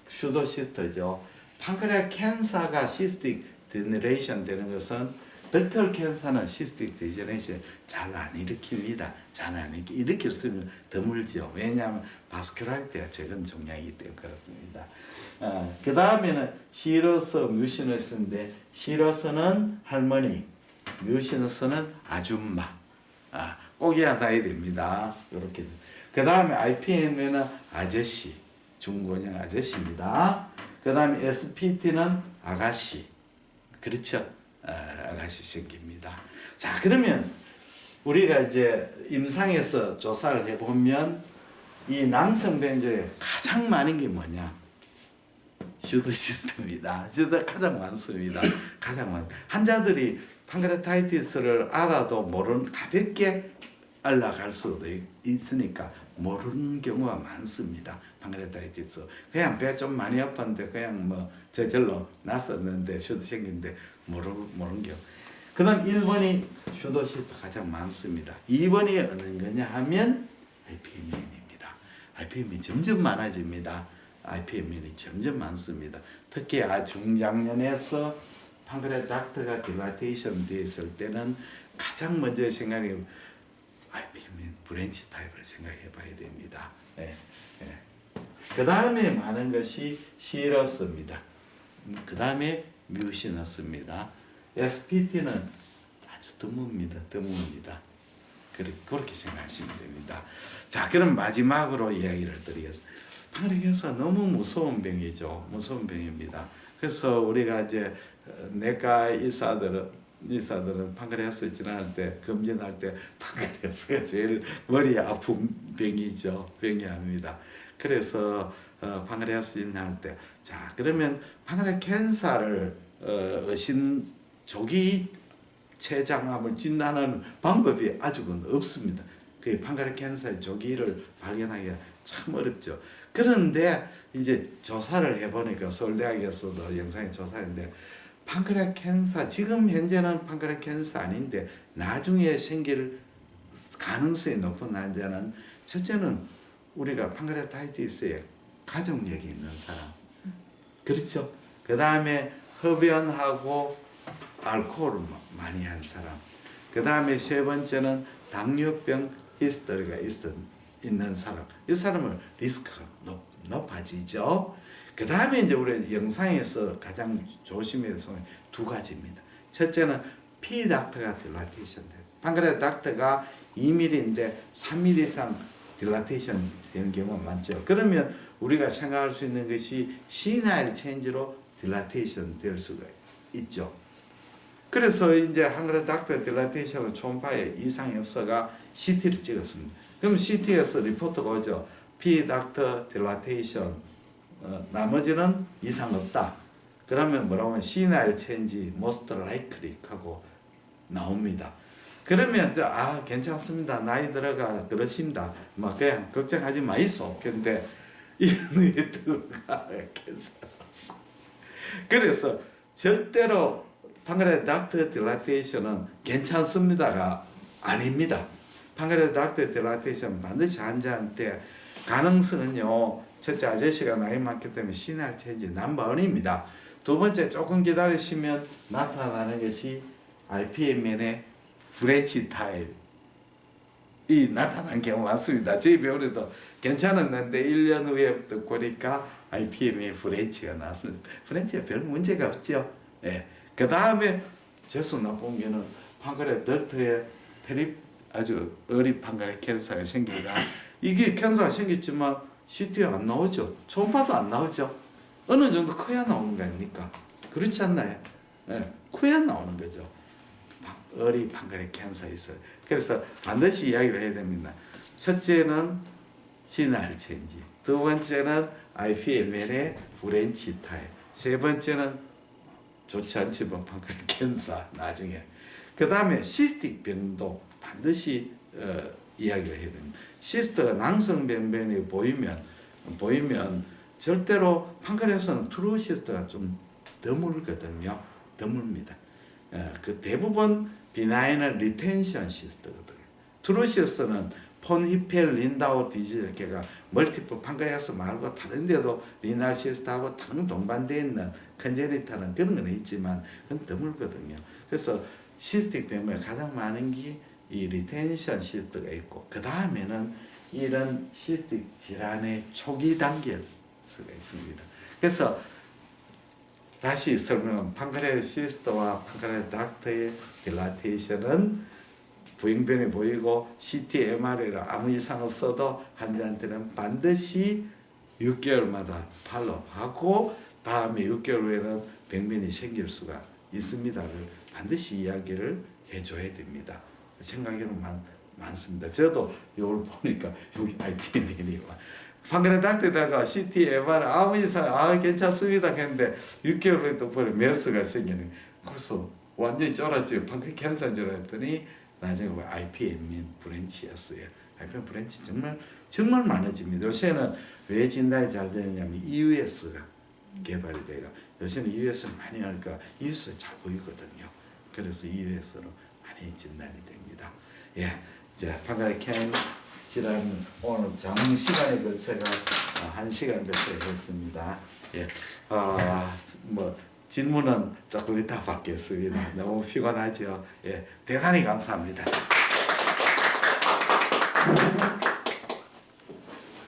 Speaker 1: 슈도시스트죠. 판크레아 캔서가 시스틱 디제너레이션 되는 것은 덕털 캔서는 시스틱 디제너레이션 잘 안 일으킵니다. 잘 안 일으켰으면 드물죠. 왜냐하면 바스큘라리티가 적은 종양이기 때문에 그렇습니다. 그 다음에는 시러스, 뮤시너스인데 시러스는 할머니, 뮤시너스는 아줌마. 꼭 알아야 됩니다. 이렇게. 그 다음에 IPM에는 아저씨, 중고령 아저씨입니다. 그 다음에 SPT는 아가씨. 그렇죠? 아가씨 생깁니다. 자, 그러면 우리가 이제 임상에서 조사를 해보면 이 낭성병 중에 가장 많은 게 뭐냐? 슈드 시스템입니다. 슈드 가장 많습니다. 가장 많. 환자들이 판크레타이티스를 알아도 모르는 가볍게 올라갈 수도 있으니까 모르는 경우가 많습니다. 판크레타이티스 그냥 배 좀 많이 아팠는데 그냥 뭐 저절로 났었는데 슈드 생긴데 모르는 경우. 그다음 1번이 슈도시스트 가장 많습니다. 2번이 어느 거냐 하면 IPMN입니다. IPMN이 점점 많아집니다. IPMN이 점점 많습니다. 특히 중장년에서 판크레 닥트가 딜라테이션 되었을 때는 가장 먼저 생각이 IPMN 브랜치 타입을 생각해 봐야 됩니다. 그 다음에 많은 것이 시러스입니다. 그 다음에 뮤시너스입니다. SPT는 아주 드뭅니다. 그렇게 생각하시면 됩니다. 자, 그럼 마지막으로 이야기를 드리겠습니다. 판크레 캔서 너무 무서운 병이죠. 무서운 병입니다. 그래서 우리가 이제 내과 의사들은 판크레아스 진단할 때 검진할 때 판크레아스가 제일 머리 아픈 병이 합니다. 그래서 판크레아스 진단할 때 자, 그러면 판크레 캔서를 조기 췌장암을 진단하는 방법이 아직은 없습니다. 그 판크레 캔서의 조기를 발견하기가 참 어렵죠. 그런데 이제 조사를 해보니까 서울대학에서도 영상에 조사했는데 판크레아 캔서 지금 현재는 판크레아 캔서 아닌데 나중에 생길 가능성이 높은 환자는 첫째는 우리가 판크레아타이티스에 가족력이 있는 사람, 그렇죠. 그 다음에 흡연하고 알코올을 많이 한 사람, 그 다음에 세 번째는 당뇨병 히스토리가 있는 사람, 이 사람은 리스크가 높아지죠. 그 다음에 이제 우리 영상에서 가장 조심해야 될 두 가지입니다. 첫째는 P 닥터가 딜라테이션 돼. 판크레아 닥터가 2mm인데 3mm 이상 딜라테이션 되는 경우가 많죠. 그러면 우리가 생각할 수 있는 것이 시나일 체인지로 딜라테이션 될 수가 있죠. 그래서 이제 판크레아 닥터 딜라테이션은 초음파에 이상이 없어가 CT를 찍었습니다. 그럼 CT에서 리포트가 오죠. P 닥터 딜라테이션 나머지는 이상 없다. 그러면 뭐라고 하면 시나일 체인지 most likely 하고 나옵니다. 그러면 이제 괜찮습니다. 나이 들어가 그러십니다. 뭐 그냥 걱정하지 마이소. 근데 이놈이 들어가 괜찮았어. 그래서 절대로 판크레아 닥터 딜라테이션은 괜찮습니다가 아닙니다. 판크레아 닥터 딜라테이션 반드시 환자한테 가능성은요. 첫째 아저씨가 나이 많기 때문에 시나일 체인지 넘버원입니다. 두 번째 조금 기다리시면 나타나는 것이 IPMN의 브랜치 타입 나타난 경우 많습니다. 저희 병원에도 괜찮았는데 1년 후에부터 보니까 IPM에 브랜치가 나왔습니다. 브랜치가 별 문제가 없죠. 예. 그 다음에 재수 나쁜 게는 판크레 덕트에 아주 어린 판크레 캔서가 생기가 이게 캔서가 생겼지만 CT에 안 나오죠. 초음파도 안 나오죠. 어느 정도 커야 나오는 거 아닙니까? 그렇지 않나요? 예. 커야 나오는 거죠. 어리 판크레 캔서 있어요. 그래서 반드시 이야기를 해야 됩니다. 첫째는 시나리오 체인지, 두 번째는 IPMN의 브랜치 타입, 세 번째는 좋지 않지만 판크레 캔서 나중에. 그 다음에 시스틱 병도 반드시 이야기를 해야 됩니다. 시스트가 낭성 병변이 보이면 절대로 판크레아스는 트루 시스트가 좀 드물거든요. 드뭅니다. 그 대부분 비나인은 리텐션 시스트거든요. 트루 시스트는 폰히펠 린다우 디지털계가 멀티플 판크레아스 말고 다른 데도 리날 시스트하고 다른 동반되어 있는 컨제니탈은 그런 건 있지만 그건 드물거든요. 그래서 시스틱 병에 가장 많은 게 이 리텐션 시스트가 있고 그 다음에는 이런 시스틱 질환의 초기 단계가 있습니다. 그래서 다시 설명은 판크레 시스트와 판크레 닥터의 딜라테이션은 부행변이 보이고 CT, MRI로 아무 이상 없어도 환자한테는 반드시 6개월마다 팔로우하고 다음에 6개월 후에는 병변이 생길 수가 있습니다를 반드시 이야기를 해줘야 됩니다. 생각에는 많습니다. 저도 이걸 보니까 여기 IPM이 판크레 닥터다가 CT, MRI 아무 이상 괜찮습니다 했는데 6개월 후에 또 보니 메스가 생기는 그래서 완전히 쫄았죠. 판크레 캔서인 줄 알았더니 나중에 IPM 브랜치였어요. IPM 브랜치 정말 많아집니다. 요새는 왜 진단이 잘 되느냐면 EUS가 개발이 돼요. 요새는 EUS를 많이 하니까 EUS가 잘 보이거든요. 그래서 EUS로 많이 진단이 됩니다. 예, 이제 판크레 캔 질환 오늘 장시간에 걸쳐가 1시간 정도 했습니다. 예, 뭐 질문은 조금 이따 받겠습니다. 너무 피곤하죠. 예, 대단히 감사합니다.